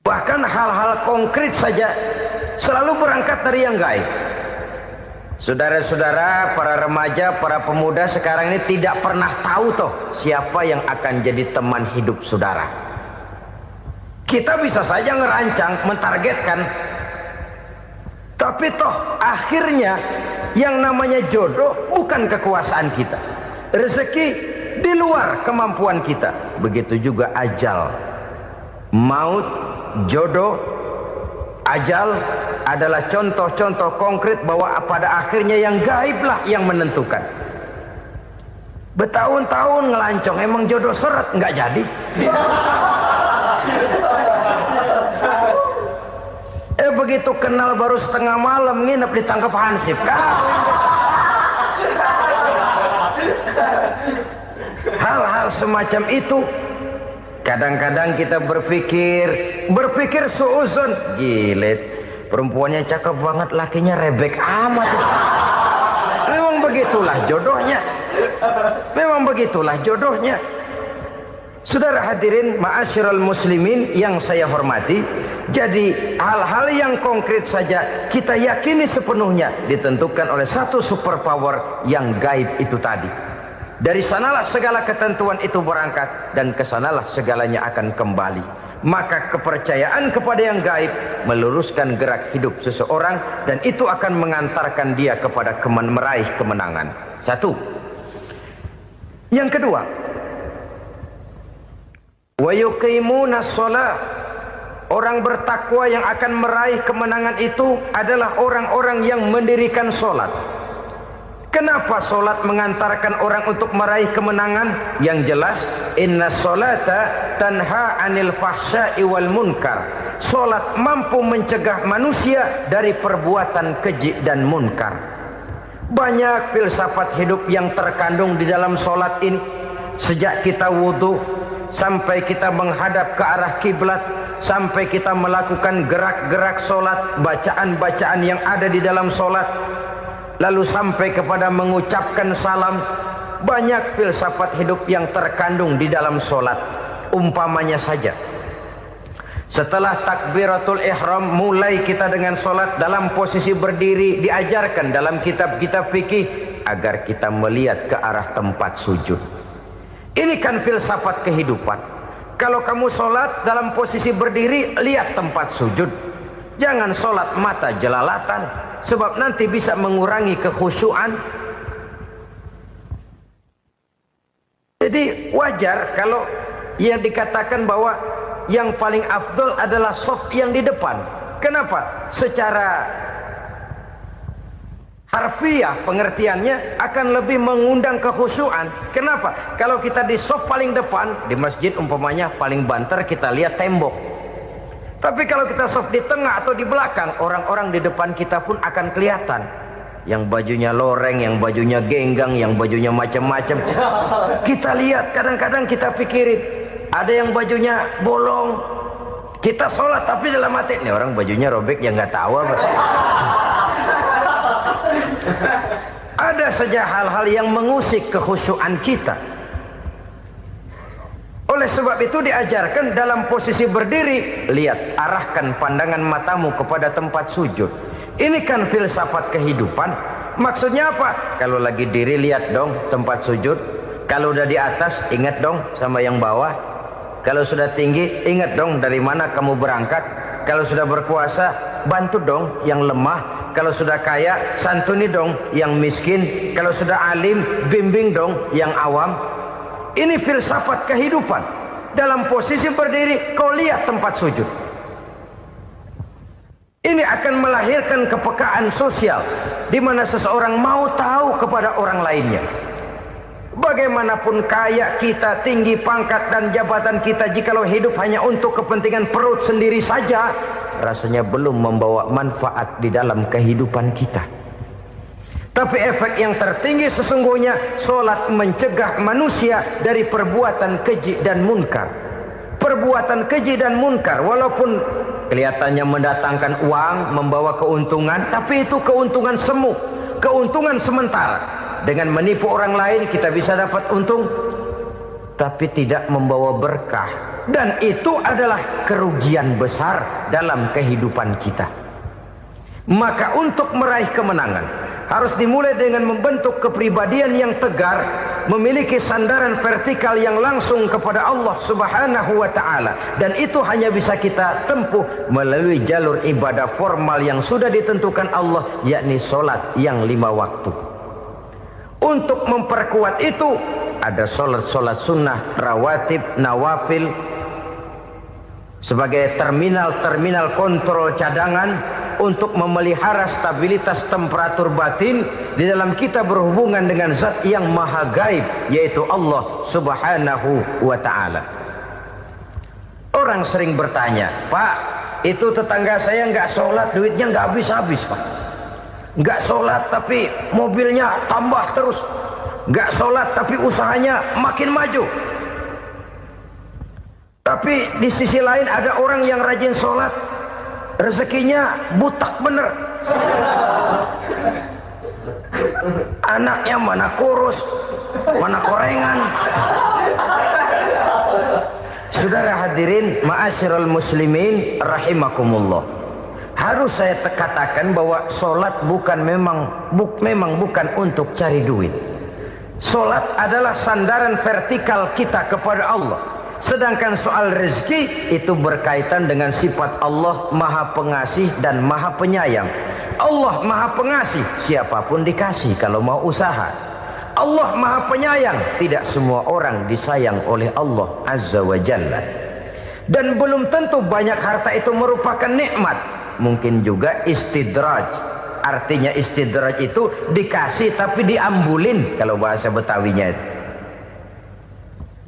Bahkan hal-hal konkret saja selalu berangkat dari yang gaib. Saudara-saudara, para remaja, para pemuda sekarang ini tidak pernah tahu toh siapa yang akan jadi teman hidup saudara. Kita bisa saja ngerancang, mentargetkan, tapi toh akhirnya yang namanya jodoh bukan kekuasaan kita. Rezeki di luar kemampuan kita. Begitu juga ajal. Maut, jodoh, ajal adalah contoh-contoh konkret bahwa pada akhirnya yang gaiblah yang menentukan. Bertahun-tahun ngelancong, emang jodoh seret nggak jadi. Begitu kenal baru setengah malam nginep ditangkap hansip kan. Hal-hal semacam itu kadang-kadang kita berpikir suuzon, gilet, perempuannya cakep banget, lakinya rebek amat. Memang begitulah jodohnya. Memang begitulah jodohnya. Saudara hadirin ma'asyiral muslimin yang saya hormati, jadi hal-hal yang konkret saja kita yakini sepenuhnya ditentukan oleh satu superpower yang gaib itu tadi. Dari sanalah segala ketentuan itu berangkat dan kesanalah segalanya akan kembali. Maka kepercayaan kepada yang gaib meluruskan gerak hidup seseorang dan itu akan mengantarkan dia kepada meraih kemenangan. Satu. Yang kedua, wa yuqimuna shalah. Orang bertakwa yang akan meraih kemenangan itu adalah orang-orang yang mendirikan sholat. Kenapa sholat mengantarkan orang untuk meraih kemenangan? Yang jelas, inna sholata tanha anil fahsya'i wal munkar. Sholat mampu mencegah manusia dari perbuatan keji dan munkar. Banyak filsafat hidup yang terkandung di dalam sholat ini. Sejak kita wudhu sampai kita menghadap ke arah kiblat, sampai kita melakukan gerak-gerak sholat, bacaan-bacaan yang ada di dalam sholat, lalu sampai kepada mengucapkan salam. Banyak filsafat hidup yang terkandung di dalam sholat. Umpamanya saja, setelah takbiratul ihram, mulai kita dengan sholat dalam posisi berdiri. Diajarkan dalam kitab-kitab fikih agar kita melihat ke arah tempat sujud. Ini kan filsafat kehidupan. Kalau kamu sholat dalam posisi berdiri, lihat tempat sujud. Jangan sholat mata jelalatan, sebab nanti bisa mengurangi kekhusyuan. Jadi wajar kalau yang dikatakan bahwa yang paling afdol adalah shaf yang di depan. Kenapa? Secara harfiah pengertiannya akan lebih mengundang kekhusyuan. Kenapa? Kalau kita di shaf paling depan di masjid umpamanya paling banter kita lihat tembok. Tapi kalau kita shaf di tengah atau di belakang, orang-orang di depan kita pun akan kelihatan. Yang bajunya loreng, yang bajunya genggang, yang bajunya macam-macam. Kita lihat, kadang-kadang kita pikirin, ada yang bajunya bolong. Kita sholat tapi dalam hati, nih orang bajunya robek yang nggak tahu apa. Ada saja hal-hal yang mengusik kekhusyuan kita. Oleh sebab itu diajarkan dalam posisi berdiri, lihat, arahkan pandangan matamu kepada tempat sujud. Ini kan filsafat kehidupan. Maksudnya apa? Kalau lagi diri lihat dong tempat sujud. Kalau udah di atas ingat dong sama yang bawah. Kalau sudah tinggi ingat dong dari mana kamu berangkat. Kalau sudah berkuasa bantu dong yang lemah. Kalau sudah kaya santuni dong yang miskin. Kalau sudah alim bimbing dong yang awam. Ini filsafat kehidupan. Dalam posisi berdiri kau lihat tempat sujud. Ini akan melahirkan kepekaan sosial di mana seseorang mau tahu kepada orang lainnya. Bagaimanapun kaya kita, tinggi pangkat dan jabatan kita, jikalau hidup hanya untuk kepentingan perut sendiri saja, rasanya belum membawa manfaat di dalam kehidupan kita. Tapi efek yang tertinggi sesungguhnya, solat mencegah manusia dari perbuatan keji dan munkar. Perbuatan keji dan munkar walaupun kelihatannya mendatangkan uang, membawa keuntungan, tapi itu keuntungan semu, keuntungan sementara. Dengan menipu orang lain kita bisa dapat untung, tapi tidak membawa berkah. Dan itu adalah kerugian besar dalam kehidupan kita. Maka untuk meraih kemenangan harus dimulai dengan membentuk kepribadian yang tegar, memiliki sandaran vertikal yang langsung kepada Allah Subhanahu wa ta'ala. Dan itu hanya bisa kita tempuh melalui jalur ibadah formal yang sudah ditentukan Allah, yakni solat yang 5 waktu. Untuk memperkuat itu ada solat-solat sunnah, rawatib, nawafil sebagai terminal-terminal kontrol cadangan untuk memelihara stabilitas temperatur batin di dalam kita berhubungan dengan zat yang maha gaib, yaitu Allah Subhanahu wa ta'ala. Orang sering bertanya, Pak, itu tetangga saya nggak sholat, duitnya nggak habis-habis, Pak. Nggak sholat tapi mobilnya tambah terus. Nggak sholat tapi usahanya makin maju. Tapi di sisi lain ada orang yang rajin sholat, rezekinya butak bener. Anaknya mana kurus, mana korengan. Saudara hadirin ma'asyiral muslimin rahimakumullah. Harus saya katakan bahwa solat memang bukan untuk cari duit. Solat adalah sandaran vertikal kita kepada Allah. Sedangkan soal rezeki itu berkaitan dengan sifat Allah maha pengasih dan maha penyayang. Allah maha pengasih, siapapun dikasih kalau mau usaha. Allah maha penyayang, tidak semua orang disayang oleh Allah Azza wa Jalla. Dan belum tentu banyak harta itu merupakan nikmat. Mungkin juga istidraj. Artinya istidraj itu dikasih tapi diambulin, kalau bahasa Betawinya itu.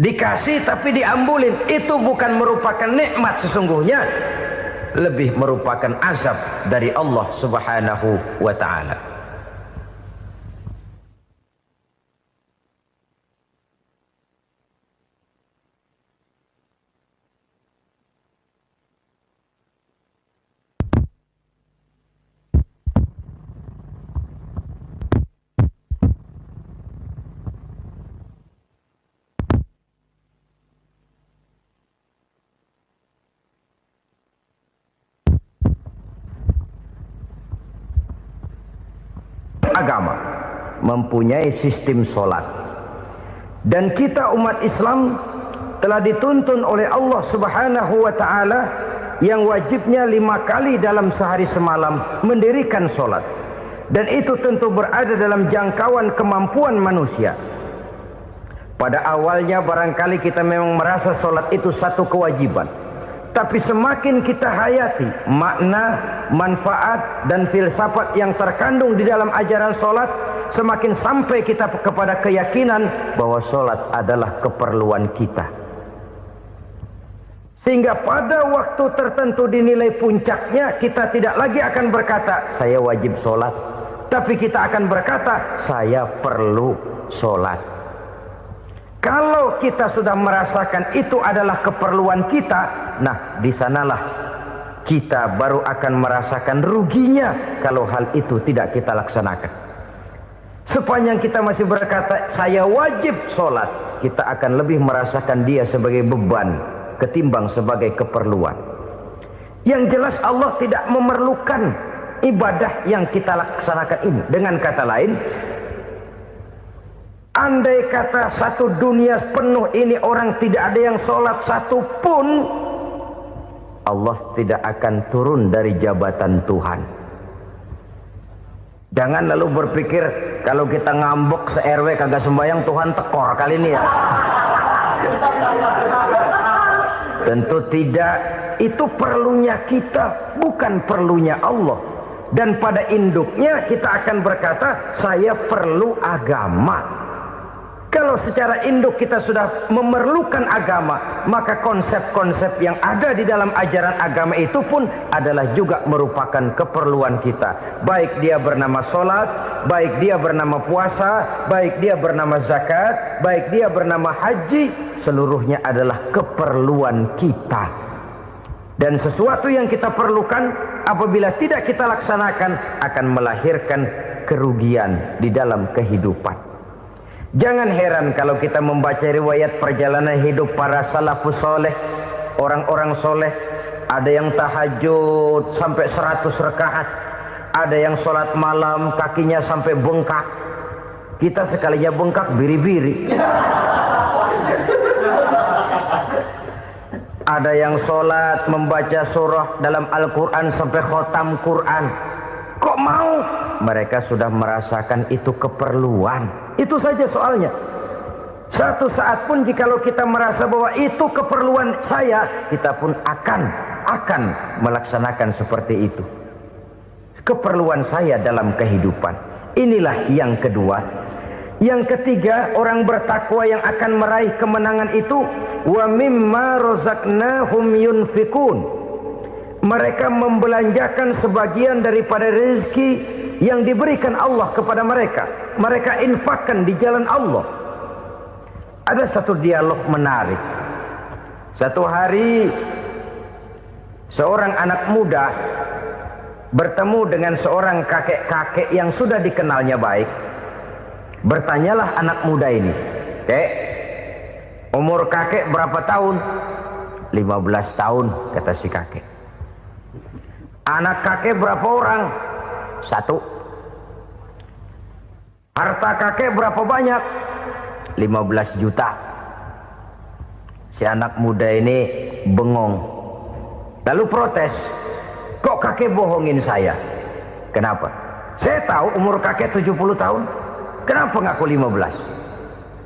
Dikasih tapi diambulin, itu bukan merupakan nikmat sesungguhnya, lebih merupakan azab dari Allah Subhanahu wa ta'ala. Agama mempunyai sistem solat, dan kita umat Islam telah dituntun oleh Allah Subhanahu wa ta'ala yang wajibnya 5 kali dalam sehari semalam mendirikan solat, dan itu tentu berada dalam jangkauan kemampuan manusia. Pada awalnya barangkali kita memang merasa solat itu satu kewajiban, tapi semakin kita hayati makna, manfaat dan filsafat yang terkandung di dalam ajaran solat, semakin sampai kita kepada keyakinan bahwa solat adalah keperluan kita. Sehingga pada waktu tertentu dinilai puncaknya, kita tidak lagi akan berkata saya wajib solat, tapi kita akan berkata saya perlu solat. Kalau kita sudah merasakan itu adalah keperluan kita, nah di sanalah kita baru akan merasakan ruginya kalau hal itu tidak kita laksanakan. Sepanjang kita masih berkata saya wajib sholat, kita akan lebih merasakan dia sebagai beban ketimbang sebagai keperluan. Yang jelas Allah tidak memerlukan ibadah yang kita laksanakan ini. Dengan kata lain, andai kata satu dunia penuh ini orang tidak ada yang sholat satu pun, Allah tidak akan turun dari jabatan Tuhan. Jangan lalu berpikir kalau kita ngambek se-RW kagak sembahyang Tuhan tekor kali ini ya. Tentu tidak. Itu perlunya kita, bukan perlunya Allah. Dan pada induknya kita akan berkata saya perlu agama. Kalau secara induk kita sudah memerlukan agama, maka konsep-konsep yang ada di dalam ajaran agama itu pun adalah juga merupakan keperluan kita. Baik dia bernama sholat, baik dia bernama puasa, baik dia bernama zakat, baik dia bernama haji, seluruhnya adalah keperluan kita. Dan sesuatu yang kita perlukan apabila tidak kita laksanakan akan melahirkan kerugian di dalam kehidupan. Jangan heran kalau kita membaca riwayat perjalanan hidup para salafus soleh, orang-orang soleh. Ada yang tahajud sampai 100 rakaat, ada yang sholat malam kakinya sampai bengkak. Kita sekalinya bengkak biri-biri. Ada yang sholat membaca surah dalam Al-Quran sampai khotam Quran. Kok mau? Mereka sudah merasakan itu keperluan. Itu saja soalnya. Satu saat pun jikalau kita merasa bahwa itu keperluan saya, kita pun akan melaksanakan seperti itu. Keperluan saya dalam kehidupan. Inilah yang kedua. Yang ketiga, orang bertakwa yang akan meraih kemenangan itu, wa mimma razaqnahum yunfikun. Mereka membelanjakan sebagian daripada rezeki yang diberikan Allah kepada mereka. Mereka infakkan di jalan Allah. Ada satu dialog menarik. Satu hari seorang anak muda bertemu dengan seorang kakek-kakek yang sudah dikenalnya baik. Bertanyalah anak muda ini, "Kek, umur kakek berapa tahun?" 15 tahun, kata si kakek. "Anak kakek berapa orang?" 1. "Harta kakek berapa banyak?" 15 juta. Si anak muda ini bengong. Lalu protes, "Kok kakek bohongin saya?" "Kenapa?" "Saya tahu umur kakek 70 tahun. Kenapa ngaku 15?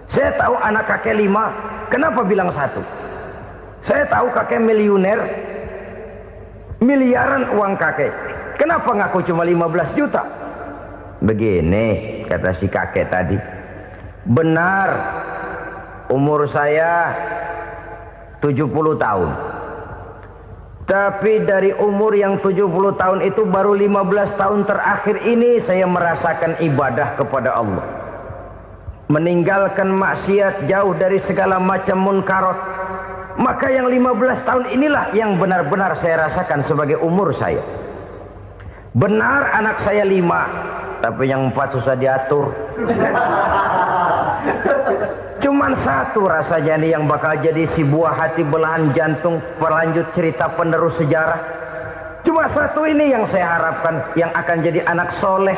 Saya tahu anak kakek 5. Kenapa bilang 1? Saya tahu kakek miliuner, miliaran uang kakek. Kenapa ngaku cuma 15 juta? Begini, kata si kakek tadi. Benar, umur saya 70 tahun. Tapi dari umur yang 70 tahun itu baru 15 tahun terakhir ini saya merasakan ibadah kepada Allah. Meninggalkan maksiat, jauh dari segala macam munkarat. Maka yang 15 tahun inilah yang benar-benar saya rasakan sebagai umur saya. Benar anak saya 5, tapi yang 4 susah diatur. Cuman 1 rasanya nih yang bakal jadi si buah hati belahan jantung pelanjut cerita penerus sejarah. Cuma 1 ini yang saya harapkan, yang akan jadi anak soleh,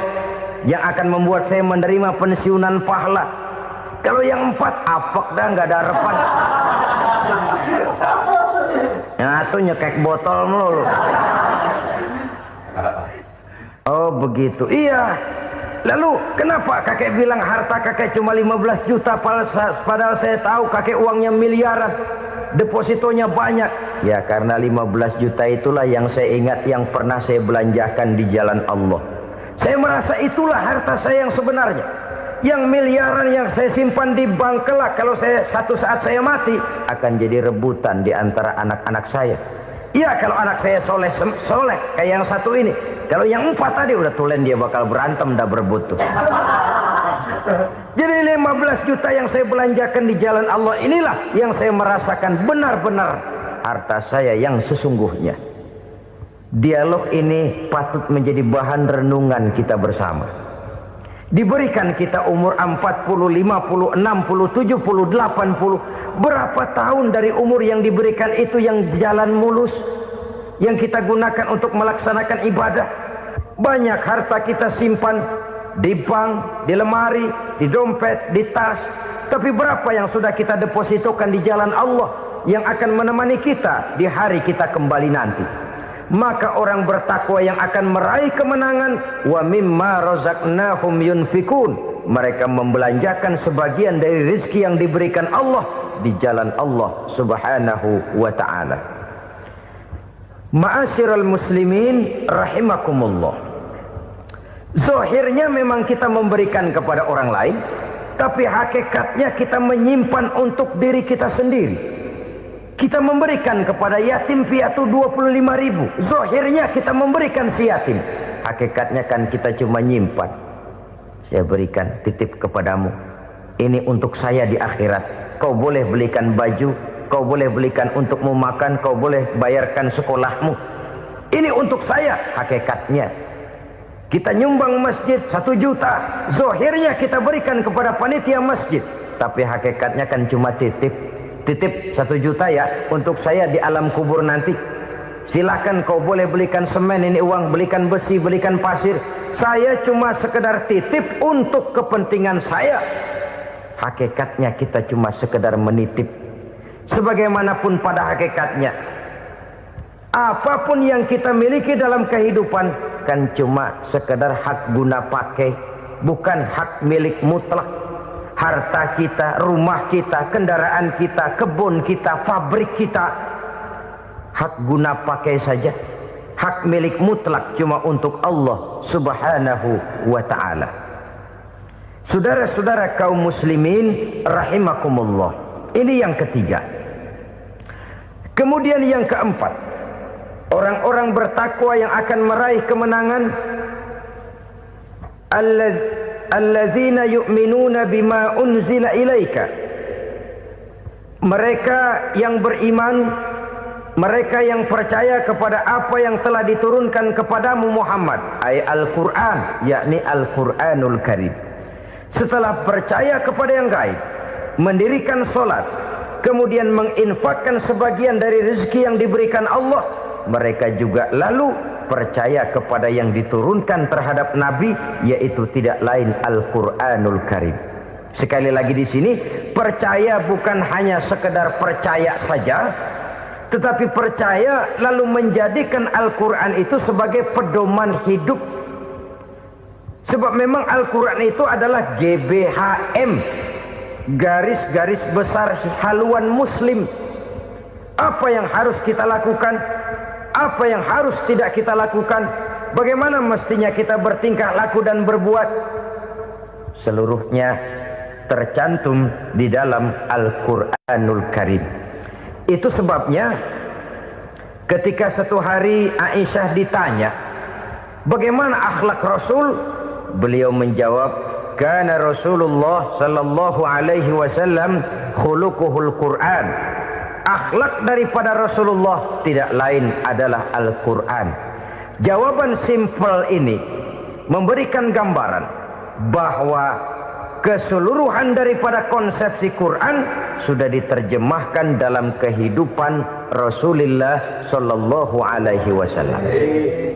yang akan membuat saya menerima pensiunan pahala. Kalau yang 4 apek dah, nggak ada harapan. Yang satu nyekek botol melulu. Oh begitu. Iya. Lalu kenapa kakek bilang harta kakek cuma 15 juta padahal saya tahu kakek uangnya miliaran, depositonya banyak? Ya karena 15 juta itulah yang saya ingat yang pernah saya belanjakan di jalan Allah. Saya merasa itulah harta saya yang sebenarnya. Yang miliaran yang saya simpan di bank kelak kalau satu saat saya mati akan jadi rebutan di antara anak-anak saya. Iya kalau anak saya soleh kayak yang satu ini. Kalau yang 4 tadi udah tulen dia bakal berantem dah berebut tuh. Jadi 15 juta yang saya belanjakan di jalan Allah inilah yang saya merasakan benar-benar harta saya yang sesungguhnya. Dialog ini patut menjadi bahan renungan kita bersama. Diberikan kita umur 40, 50, 60, 70, 80. Berapa tahun dari umur yang diberikan itu yang jalan mulus, yang kita gunakan untuk melaksanakan ibadah? Banyak harta kita simpan di bank, di lemari, di dompet, di tas. Tapi berapa yang sudah kita depositokan di jalan Allah yang akan menemani kita di hari kita kembali nanti? Maka orang bertakwa yang akan meraih kemenangan, wa mimma razaqnahum yunfikun, mereka membelanjakan sebagian dari rezeki yang diberikan Allah di jalan Allah Subhanahu wa ta'ala. Ma'asyiral muslimin rahimakumullah. Zahirnya memang kita memberikan kepada orang lain, tapi hakikatnya kita menyimpan untuk diri kita sendiri. Kita memberikan kepada yatim piatu 25.000. Zahirnya kita memberikan si yatim, hakikatnya kan kita cuma nyimpan. Saya berikan titip kepadamu, ini untuk saya di akhirat. Kau boleh belikan baju, kau boleh belikan untukmu makan, kau boleh bayarkan sekolahmu. Ini untuk saya. Hakikatnya kita nyumbang masjid 1 juta, zahirnya kita berikan kepada panitia masjid, tapi hakikatnya kan cuma titip 1 juta ya untuk saya di alam kubur nanti. Silahkan kau boleh belikan semen, ini uang, belikan besi, belikan pasir. Saya cuma sekedar titip untuk kepentingan saya. Hakikatnya kita cuma sekedar menitip. Sebagaimanapun pada hakikatnya, apapun yang kita miliki dalam kehidupan kan cuma sekedar hak guna pakai, bukan hak milik mutlak. Harta kita, rumah kita, kendaraan kita, kebun kita, pabrik kita, hak guna pakai saja. Hak milik mutlak cuma untuk Allah Subhanahu wa ta'ala. Saudara-saudara kaum muslimin rahimakumullah. Ini yang ketiga. Kemudian yang keempat, orang-orang bertakwa yang akan meraih kemenangan, allazina yu'minuna bima unzila ilaika. Mereka yang beriman, mereka yang percaya kepada apa yang telah diturunkan kepadamu Muhammad, ay Al-Quran, yakni Al-Quranul Karim. Setelah percaya kepada yang gaib, mendirikan solat, kemudian menginfakkan sebagian dari rezeki yang diberikan Allah, mereka juga lalu percaya kepada yang diturunkan terhadap Nabi, yaitu tidak lain Al-Quranul Karim. Sekali lagi di sini, percaya bukan hanya sekedar percaya saja, tetapi percaya lalu menjadikan Al-Quran itu sebagai pedoman hidup. Sebab memang Al-Quran itu adalah GBHM, garis-garis besar haluan muslim. Apa yang harus kita lakukan, apa yang harus tidak kita lakukan, bagaimana mestinya kita bertingkah laku dan berbuat, seluruhnya tercantum di dalam Al-Quranul Karim. Itu sebabnya ketika satu hari Aisyah ditanya bagaimana akhlak Rasul, beliau menjawab, kana Rasulullah sallallahu alaihi wasallam khuluquhul Quran. Akhlak daripada Rasulullah tidak lain adalah Al-Quran. Jawaban simpel ini memberikan gambaran bahwa keseluruhan daripada konsepsi Quran sudah diterjemahkan dalam kehidupan Rasulullah sallallahu alaihi wasallam.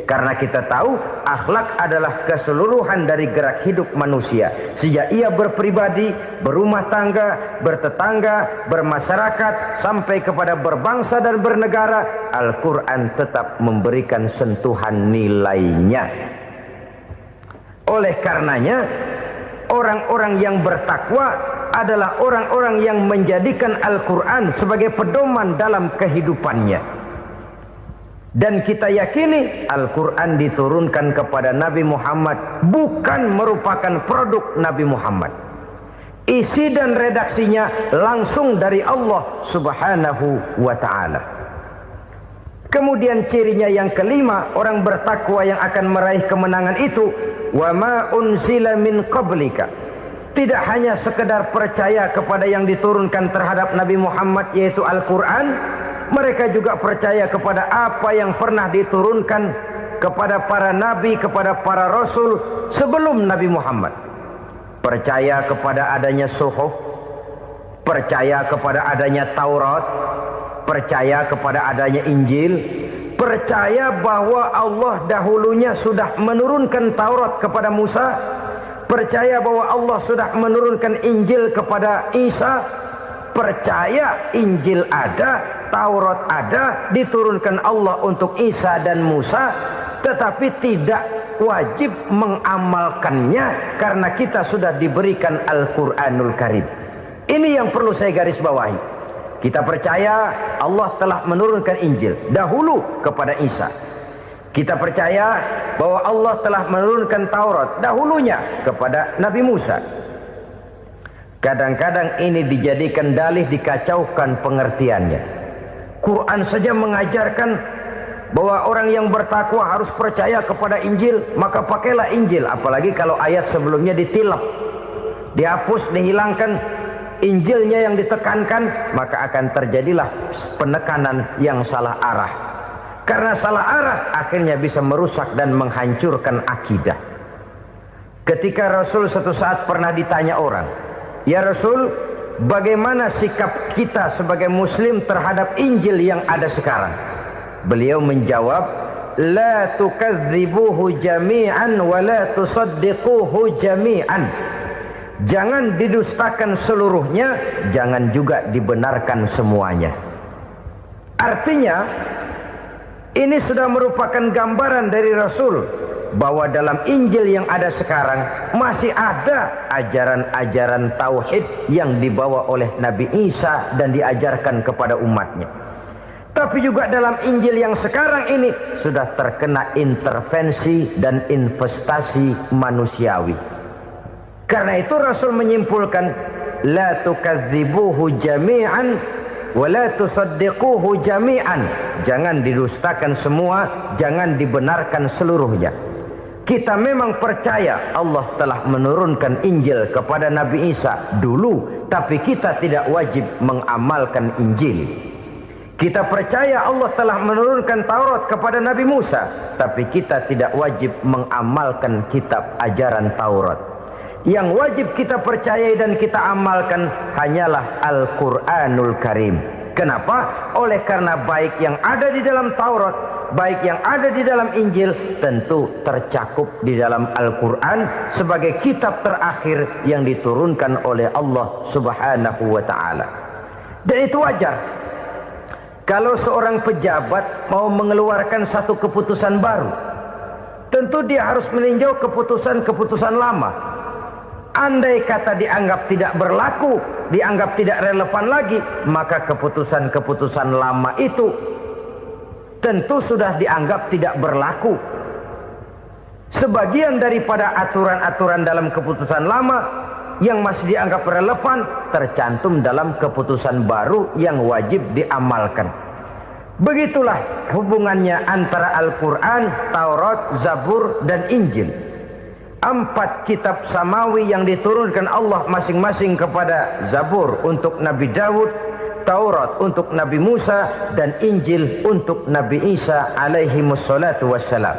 Karena kita tahu akhlak adalah keseluruhan dari gerak hidup manusia. Sejak ia berpribadi, berumah tangga, bertetangga, bermasyarakat, sampai kepada berbangsa dan bernegara, Al-Quran tetap memberikan sentuhan nilainya. Oleh karenanya, orang-orang yang bertakwa adalah orang-orang yang menjadikan Al-Quran sebagai pedoman dalam kehidupannya. Dan kita yakini Al-Quran diturunkan kepada Nabi Muhammad bukan merupakan produk Nabi Muhammad. Isi dan redaksinya langsung dari Allah Subhanahu wa ta'ala. Kemudian cirinya yang kelima, orang bertakwa yang akan meraih kemenangan itu, wa ma unzila min qablika. Tidak hanya sekedar percaya kepada yang diturunkan terhadap Nabi Muhammad, yaitu Al-Quran. Mereka juga percaya kepada apa yang pernah diturunkan kepada para nabi, kepada para rasul sebelum Nabi Muhammad. Percaya kepada adanya suhuf, percaya kepada adanya Taurat, percaya kepada adanya Injil, percaya bahwa Allah dahulunya sudah menurunkan Taurat kepada Musa, percaya bahwa Allah sudah menurunkan Injil kepada Isa, percaya Injil ada, Taurat ada, diturunkan Allah untuk Isa dan Musa, tetapi tidak wajib mengamalkannya karena kita sudah diberikan Al-Quranul Karim. Ini yang perlu saya garis bawahi. Kita percaya Allah telah menurunkan Injil dahulu kepada Isa. Kita percaya bahwa Allah telah menurunkan Taurat dahulunya kepada Nabi Musa. Kadang-kadang ini dijadikan dalih, dikacaukan pengertiannya. Quran saja mengajarkan bahwa orang yang bertakwa harus percaya kepada Injil, maka pakailah Injil. Apalagi kalau ayat sebelumnya ditilap, dihapus, dihilangkan, Injilnya yang ditekankan, maka akan terjadilah penekanan yang salah arah. Karena salah arah akhirnya bisa merusak dan menghancurkan akidah. Ketika Rasul suatu saat pernah ditanya orang, "Ya Rasul, bagaimana sikap kita sebagai muslim terhadap Injil yang ada sekarang?" Beliau menjawab, "La tukadzibuhu jami'an wa la tusaddiquhu jami'an." Jangan didustakan seluruhnya, jangan juga dibenarkan semuanya. Artinya, ini sudah merupakan gambaran dari Rasul bahwa dalam Injil yang ada sekarang masih ada ajaran-ajaran tauhid yang dibawa oleh Nabi Isa dan diajarkan kepada umatnya. Tapi juga dalam Injil yang sekarang ini sudah terkena intervensi dan investasi manusiawi. Karena itu Rasul menyimpulkan, la tukadzibuhu jami'an wa la tusaddiquhu jami'an. Jangan didustakan semua, jangan dibenarkan seluruhnya. Kita memang percaya Allah telah menurunkan Injil kepada Nabi Isa dulu, tapi kita tidak wajib mengamalkan Injil. Kita percaya Allah telah menurunkan Taurat kepada Nabi Musa, tapi kita tidak wajib mengamalkan kitab ajaran Taurat. Yang wajib kita percayai dan kita amalkan hanyalah Al-Quranul Karim. Kenapa? Oleh karena baik yang ada di dalam Taurat, baik yang ada di dalam Injil, tentu tercakup di dalam Al-Quran sebagai kitab terakhir yang diturunkan oleh Allah Subhanahu wa ta'ala. Dan itu wajar. Kalau seorang pejabat mau mengeluarkan satu keputusan baru, tentu dia harus meninjau keputusan-keputusan lama. Andai kata dianggap tidak berlaku, dianggap tidak relevan lagi, maka keputusan-keputusan lama itu tentu sudah dianggap tidak berlaku. Sebagian daripada aturan-aturan dalam keputusan lama yang masih dianggap relevan tercantum dalam keputusan baru yang wajib diamalkan. Begitulah hubungannya antara Al-Quran, Taurat, Zabur, dan Injil. 4 kitab samawi yang diturunkan Allah masing-masing kepada Zabur untuk Nabi Daud, Taurat untuk Nabi Musa, dan Injil untuk Nabi Isa alaihi wassalatu wassalam.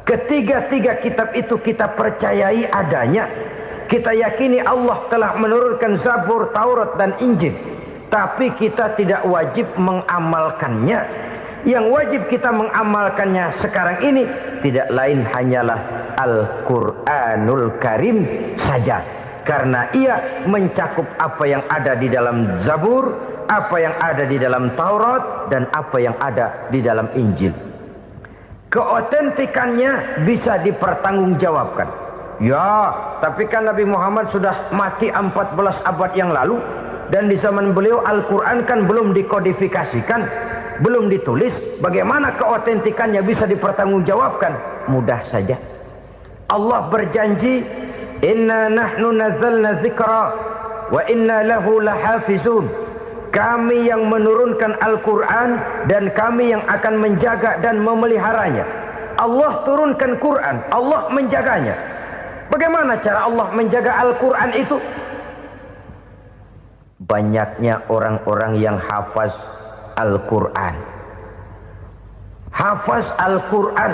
Ketiga-tiga kitab itu kita percayai adanya. Kita yakini Allah telah menurunkan Zabur, Taurat, dan Injil. tapi kita tidak wajib mengamalkannya. Yang wajib kita mengamalkannya sekarang ini tidak lain hanyalah Al-Quranul Karim saja, karena ia mencakup apa yang ada di dalam Zabur, apa yang ada di dalam Taurat, dan apa yang ada di dalam Injil. Keotentikannya bisa dipertanggungjawabkan. Ya, tapi kan Nabi Muhammad sudah mati 14 abad yang lalu, dan di zaman beliau Al-Quran kan belum dikodifikasikan, belum ditulis. Bagaimana keotentikannya bisa dipertanggungjawabkan? Mudah saja. Allah berjanji, inna nahnu nazzalna dzikra wa inna lahu lahafizun. Kami yang menurunkan Al-Quran dan kami yang akan menjaga dan memeliharanya. Allah turunkan Quran, Allah menjaganya. Bagaimana cara Allah menjaga Al-Quran itu? Banyaknya orang-orang yang hafaz Al-Quran. Hafaz Al-Quran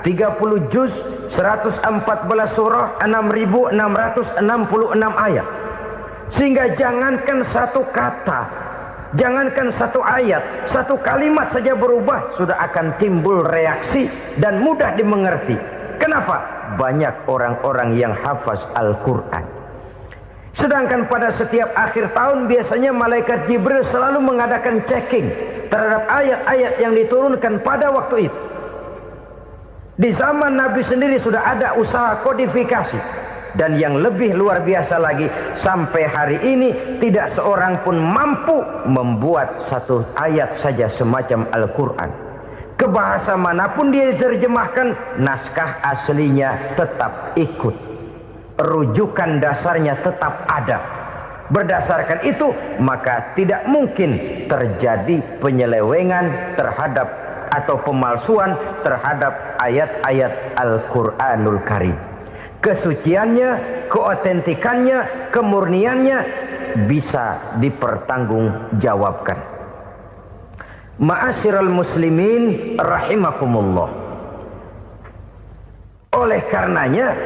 30 juz, 114 surah, 6.666 ayat. Sehingga jangankan satu kata, jangankan satu ayat, satu kalimat saja berubah, sudah akan timbul reaksi dan mudah dimengerti. Kenapa? Banyak orang-orang yang hafaz Al-Quran. Sedangkan pada setiap akhir tahun biasanya malaikat Jibril selalu mengadakan checking terhadap ayat-ayat yang diturunkan pada waktu itu. Di zaman Nabi sendiri sudah ada usaha kodifikasi. Dan yang lebih luar biasa lagi, sampai hari ini tidak seorang pun mampu membuat satu ayat saja semacam Al-Quran. Ke bahasa manapun dia diterjemahkan, naskah aslinya tetap ikut. Rujukan dasarnya tetap ada. Berdasarkan itu, maka tidak mungkin terjadi penyelewengan terhadap atau pemalsuan terhadap ayat-ayat Al-Quranul Karim. Kesuciannya, keotentikannya, kemurniannya bisa dipertanggungjawabkan. Ma'asyiral muslimin rahimakumullah. Oleh karenanya,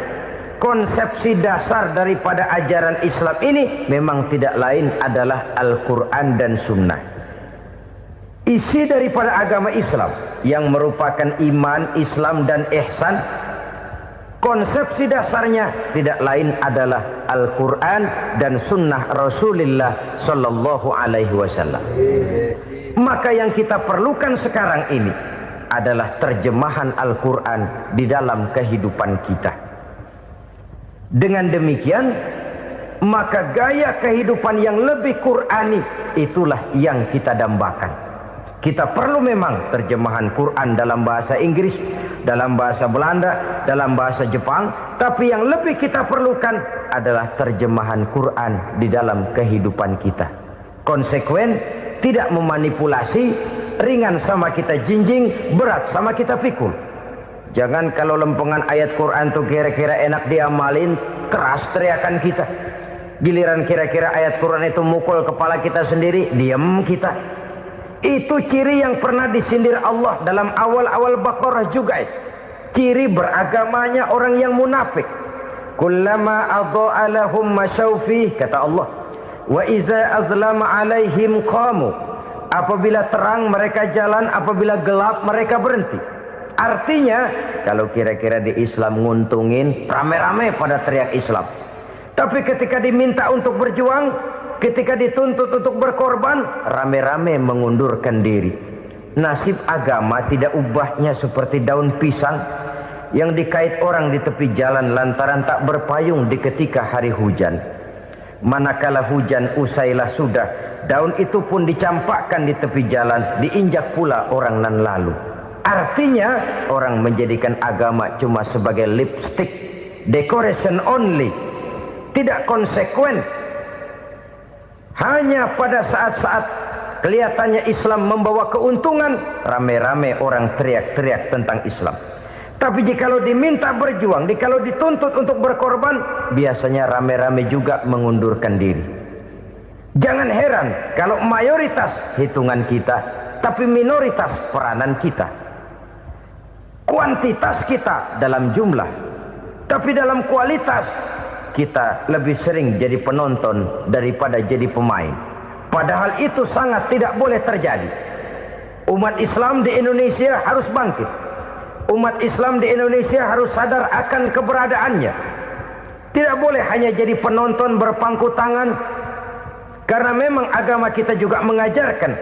konsepsi dasar daripada ajaran Islam ini memang tidak lain adalah Al-Quran dan Sunnah. Isi daripada agama Islam yang merupakan iman, Islam dan ihsan, konsepsi dasarnya tidak lain adalah Al-Quran dan Sunnah Rasulullah Sallallahu Alaihi Wasallam. Maka yang kita perlukan sekarang ini adalah terjemahan Al-Quran di dalam kehidupan kita. Dengan demikian, maka gaya kehidupan yang lebih Qurani itulah yang kita dambakan. Kita perlu memang terjemahan Quran dalam bahasa Inggris, dalam bahasa Belanda, dalam bahasa Jepang, tapi yang lebih kita perlukan adalah terjemahan Quran di dalam kehidupan kita. Konsekuen, tidak memanipulasi, ringan sama kita jinjing, berat sama kita pikul. Jangan kalau lempengan ayat Quran tuh kira-kira enak diamalin, keras teriakan kita. Giliran kira-kira ayat Quran itu mukul kepala kita sendiri, diam kita. Itu ciri yang pernah disindir Allah dalam awal-awal Baqarah juga. Ciri beragamanya orang yang munafik. Kullama adha'a lahum masyawfih, kata Allah. Wa iza azlama alaihim qamu. Apabila terang mereka jalan, apabila gelap mereka berhenti. Artinya, kalau kira-kira di Islam nguntungin, rame-rame pada teriak Islam. Tapi ketika diminta untuk berjuang, ketika dituntut untuk berkorban, rame-rame mengundurkan diri. Nasib agama tidak ubahnya seperti daun pisang yang dikait orang di tepi jalan lantaran tak berpayung di ketika hari hujan. Manakala hujan usailah sudah, daun itu pun dicampakkan di tepi jalan, diinjak pula orang nan lalu. Artinya orang menjadikan agama cuma sebagai lipstick, decoration only, tidak konsekuen. Hanya pada saat-saat kelihatannya Islam membawa keuntungan, rame-rame orang teriak-teriak tentang Islam. Tapi jikalau diminta berjuang, jikalau dituntut untuk berkorban, biasanya rame-rame juga mengundurkan diri. Jangan heran kalau mayoritas hitungan kita, tapi minoritas peranan kita. Kuantitas kita dalam jumlah, tapi dalam kualitas kita lebih sering jadi penonton daripada jadi pemain. Padahal itu sangat tidak boleh terjadi. Umat Islam di Indonesia harus bangkit. Umat Islam di Indonesia harus sadar akan keberadaannya. Tidak boleh hanya jadi penonton berpangku tangan. Karena memang agama kita juga mengajarkan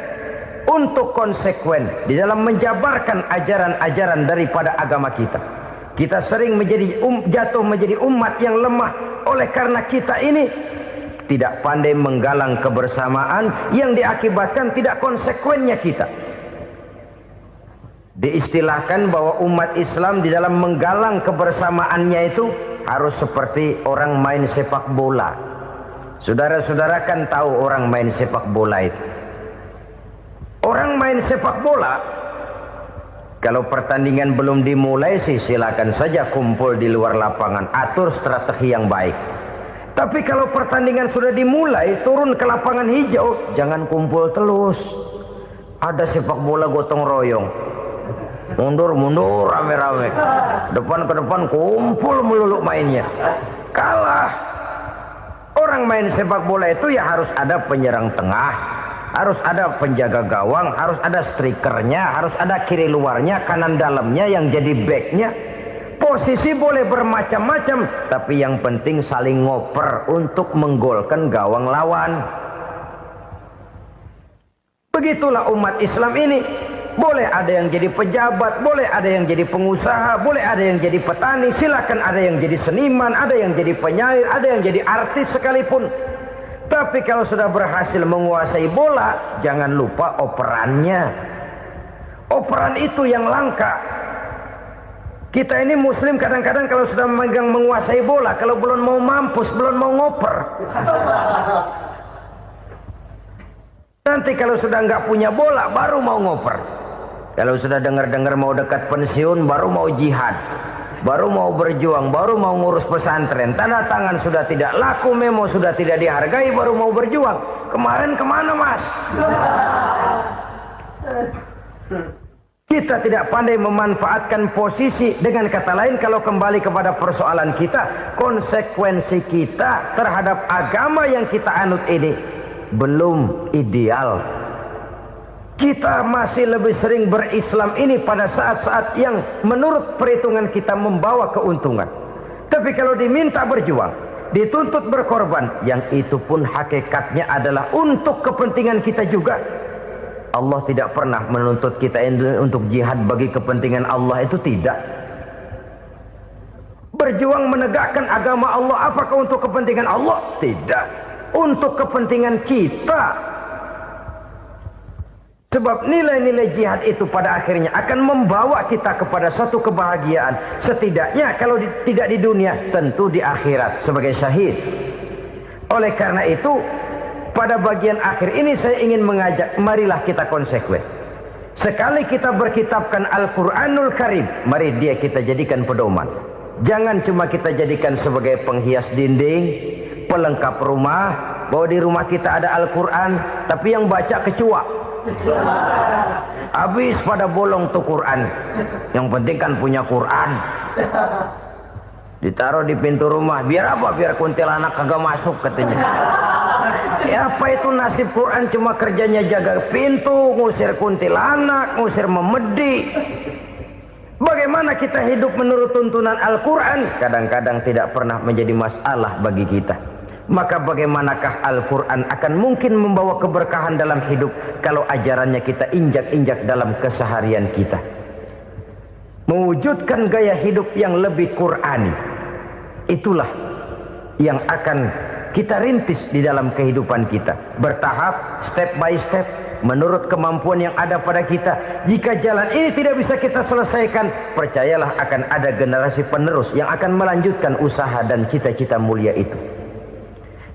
untuk konsekuen di dalam menjabarkan ajaran-ajaran daripada agama kita. Kita sering jatuh menjadi umat yang lemah oleh karena kita ini tidak pandai menggalang kebersamaan yang diakibatkan tidak konsekuennya kita. Diistilahkan bahwa umat Islam di dalam menggalang kebersamaannya itu harus seperti orang main sepak bola. Saudara-saudara kan tahu orang main sepak bola itu. Orang main sepak bola, kalau pertandingan belum dimulai sih silakan saja kumpul di luar lapangan, atur strategi yang baik. Tapi kalau pertandingan sudah dimulai, turun ke lapangan hijau, jangan kumpul terus. Ada sepak bola gotong royong, mundur rame-rame, depan ke depan kumpul melulu mainnya. Kalah. Orang main sepak bola itu ya harus ada penyerang tengah, harus ada penjaga gawang, harus ada strikernya, harus ada kiri luarnya, kanan dalamnya yang jadi backnya. Posisi boleh bermacam-macam, tapi yang penting saling ngoper untuk menggolkan gawang lawan. Begitulah umat Islam ini. Boleh ada yang jadi pejabat, boleh ada yang jadi pengusaha, boleh ada yang jadi petani, silakan ada yang jadi seniman, ada yang jadi penyair, ada yang jadi artis sekalipun. Tapi kalau sudah berhasil menguasai bola, jangan lupa operannya. Operan itu yang langka. Kita ini muslim kadang-kadang kalau sudah memegang menguasai bola, kalau belum mau mampus, belum mau ngoper. Nanti kalau sudah nggak punya bola, baru mau ngoper. Kalau sudah dengar-dengar mau dekat pensiun, baru mau jihad, baru mau berjuang, baru mau ngurus pesantren. Tanda tangan sudah tidak laku, memo sudah tidak dihargai, baru mau berjuang. Kemarin kemana mas? Kita tidak pandai memanfaatkan posisi. Dengan kata lain, kalau kembali kepada persoalan kita, konsekuensi kita terhadap agama yang kita anut ini belum ideal. Kita masih lebih sering berislam ini pada saat-saat yang menurut perhitungan kita membawa keuntungan. Tapi kalau diminta berjuang, dituntut berkorban, yang itu pun hakikatnya adalah untuk kepentingan kita juga. Allah tidak pernah menuntut kita untuk jihad bagi kepentingan Allah, itu tidak. Berjuang menegakkan agama Allah, apakah untuk kepentingan Allah? Tidak. Untuk kepentingan kita. Sebab nilai-nilai jihad itu pada akhirnya akan membawa kita kepada satu kebahagiaan. Setidaknya kalau tidak di dunia, tentu di akhirat sebagai syahid. Oleh karena itu, pada bagian akhir ini saya ingin mengajak, marilah kita konsekuen. Sekali kita berkitabkan Al-Quranul Karim, mari dia kita jadikan pedoman. Jangan cuma kita jadikan sebagai penghias dinding, pelengkap rumah, bahwa di rumah kita ada Al-Quran, tapi yang baca kecoa. Habis pada bolong tuh Quran. Yang penting kan punya Quran. Ditaruh di pintu rumah. Biar apa? Biar kuntilanak kagak masuk katanya. Ya apa itu nasib Quran, cuma kerjanya jaga pintu, ngusir kuntilanak, ngusir memedi. Bagaimana kita hidup menurut tuntunan Al-Quran? Kadang-kadang tidak pernah menjadi masalah bagi kita. Maka bagaimanakah Al-Quran akan mungkin membawa keberkahan dalam hidup kalau ajarannya kita injak-injak dalam keseharian kita? Mewujudkan gaya hidup yang lebih Qurani, itulah yang akan kita rintis di dalam kehidupan kita. Bertahap, step by step, menurut kemampuan yang ada pada kita. Jika jalan ini tidak bisa kita selesaikan, percayalah akan ada generasi penerus yang akan melanjutkan usaha dan cita-cita mulia itu.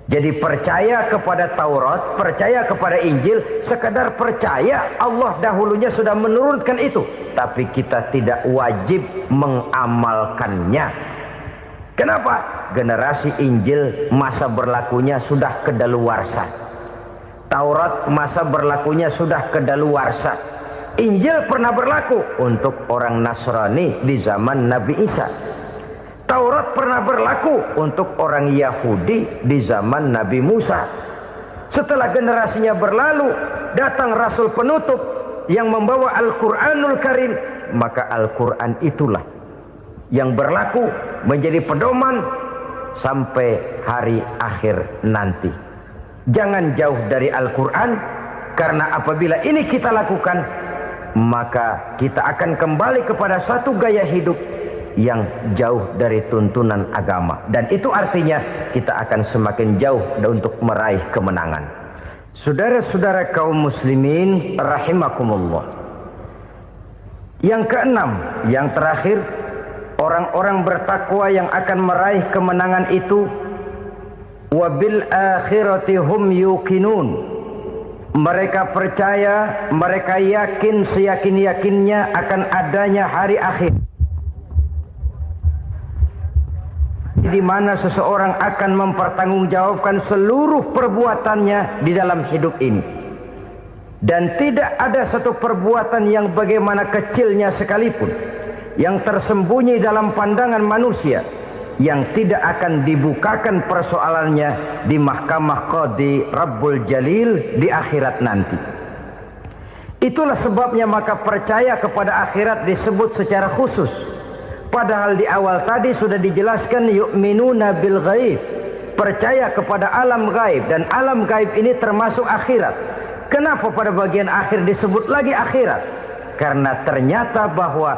Jadi percaya kepada Taurat, percaya kepada Injil, sekadar percaya Allah dahulunya sudah menurunkan itu. Tapi kita tidak wajib mengamalkannya. Kenapa? Generasi Injil masa berlakunya sudah kedaluarsa. Taurat masa berlakunya sudah kedaluarsa. Injil pernah berlaku untuk orang Nasrani di zaman Nabi Isa. Taurat pernah berlaku untuk orang Yahudi di zaman Nabi Musa. Setelah generasinya berlalu, datang Rasul penutup yang membawa Al-Quranul Karim, maka Al-Quran itulah yang berlaku menjadi pedoman sampai hari akhir nanti. Jangan jauh dari Al-Quran, karena apabila ini kita lakukan, maka kita akan kembali kepada satu gaya hidup yang jauh dari tuntunan agama, dan itu artinya kita akan semakin jauh untuk meraih kemenangan. Saudara-saudara kaum muslimin rahimakumullah. Yang keenam, yang terakhir, orang-orang bertakwa yang akan meraih kemenangan itu wabil akhirati hum yuqinun. Mereka percaya, mereka yakin seyakin-yakinnya akan adanya hari akhir, di mana seseorang akan mempertanggungjawabkan seluruh perbuatannya di dalam hidup ini. Dan tidak ada satu perbuatan yang bagaimana kecilnya sekalipun yang tersembunyi dalam pandangan manusia yang tidak akan dibukakan persoalannya di mahkamah Qadi Rabbul Jalil di akhirat nanti. Itulah sebabnya maka percaya kepada akhirat disebut secara khusus. Padahal di awal tadi sudah dijelaskan yu'minuna bil ghaib, percaya kepada alam gaib, dan alam gaib ini termasuk akhirat. Kenapa pada bagian akhir disebut lagi akhirat? Karena ternyata bahwa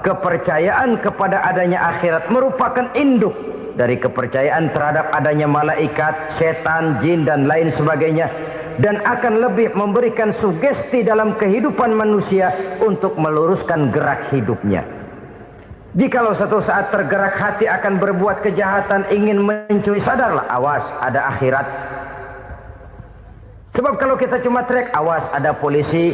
kepercayaan kepada adanya akhirat merupakan induk dari kepercayaan terhadap adanya malaikat, setan, jin, dan lain sebagainya, dan akan lebih memberikan sugesti dalam kehidupan manusia untuk meluruskan gerak hidupnya. Jikalau satu saat tergerak hati akan berbuat kejahatan, ingin mencuri, sadarlah, awas ada akhirat. Sebab kalau kita cuma teriak awas ada polisi,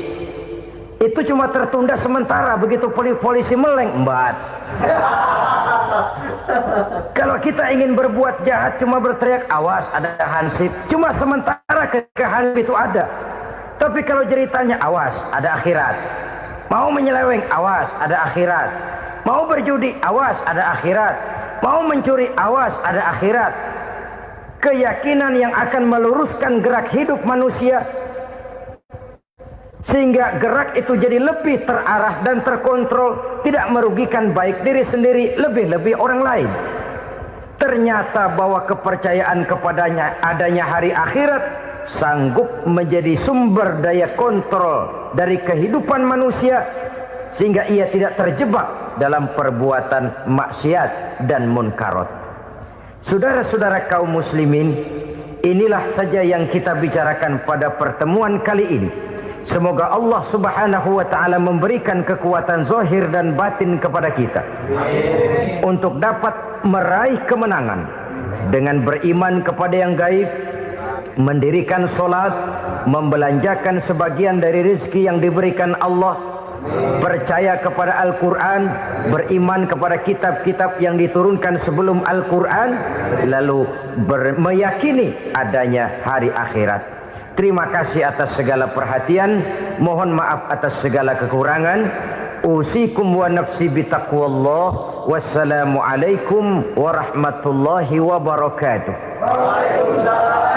itu cuma tertunda sementara, begitu polisi meleng, embat. Kalau kita ingin berbuat jahat cuma berteriak awas ada hansip, cuma sementara kehansip itu ada. Tapi kalau ceritanya awas ada akhirat, mau menyeleweng awas ada akhirat, mau berjudi awas ada akhirat, mau mencuri awas ada akhirat. Keyakinan yang akan meluruskan gerak hidup manusia sehingga gerak itu jadi lebih terarah dan terkontrol, tidak merugikan baik diri sendiri, lebih-lebih orang lain. Ternyata bahwa kepercayaan kepadanya adanya hari akhirat sanggup menjadi sumber daya kontrol dari kehidupan manusia, sehingga ia tidak terjebak dalam perbuatan maksiat dan munkarat. Saudara-saudara kaum muslimin, inilah saja yang kita bicarakan pada pertemuan kali ini. Semoga Allah subhanahu wa ta'ala memberikan kekuatan zahir dan batin kepada kita untuk dapat meraih kemenangan dengan beriman kepada yang gaib, mendirikan solat, membelanjakan sebagian dari rezeki yang diberikan Allah, percaya kepada Al-Quran, beriman kepada kitab-kitab yang diturunkan sebelum Al-Quran, lalu meyakini adanya hari akhirat. Terima kasih atas segala perhatian, mohon maaf atas segala kekurangan. Usikum wa nafsi bitaqwallah. Wassalamualaikum warahmatullahi wabarakatuh. Waalaikumsalam.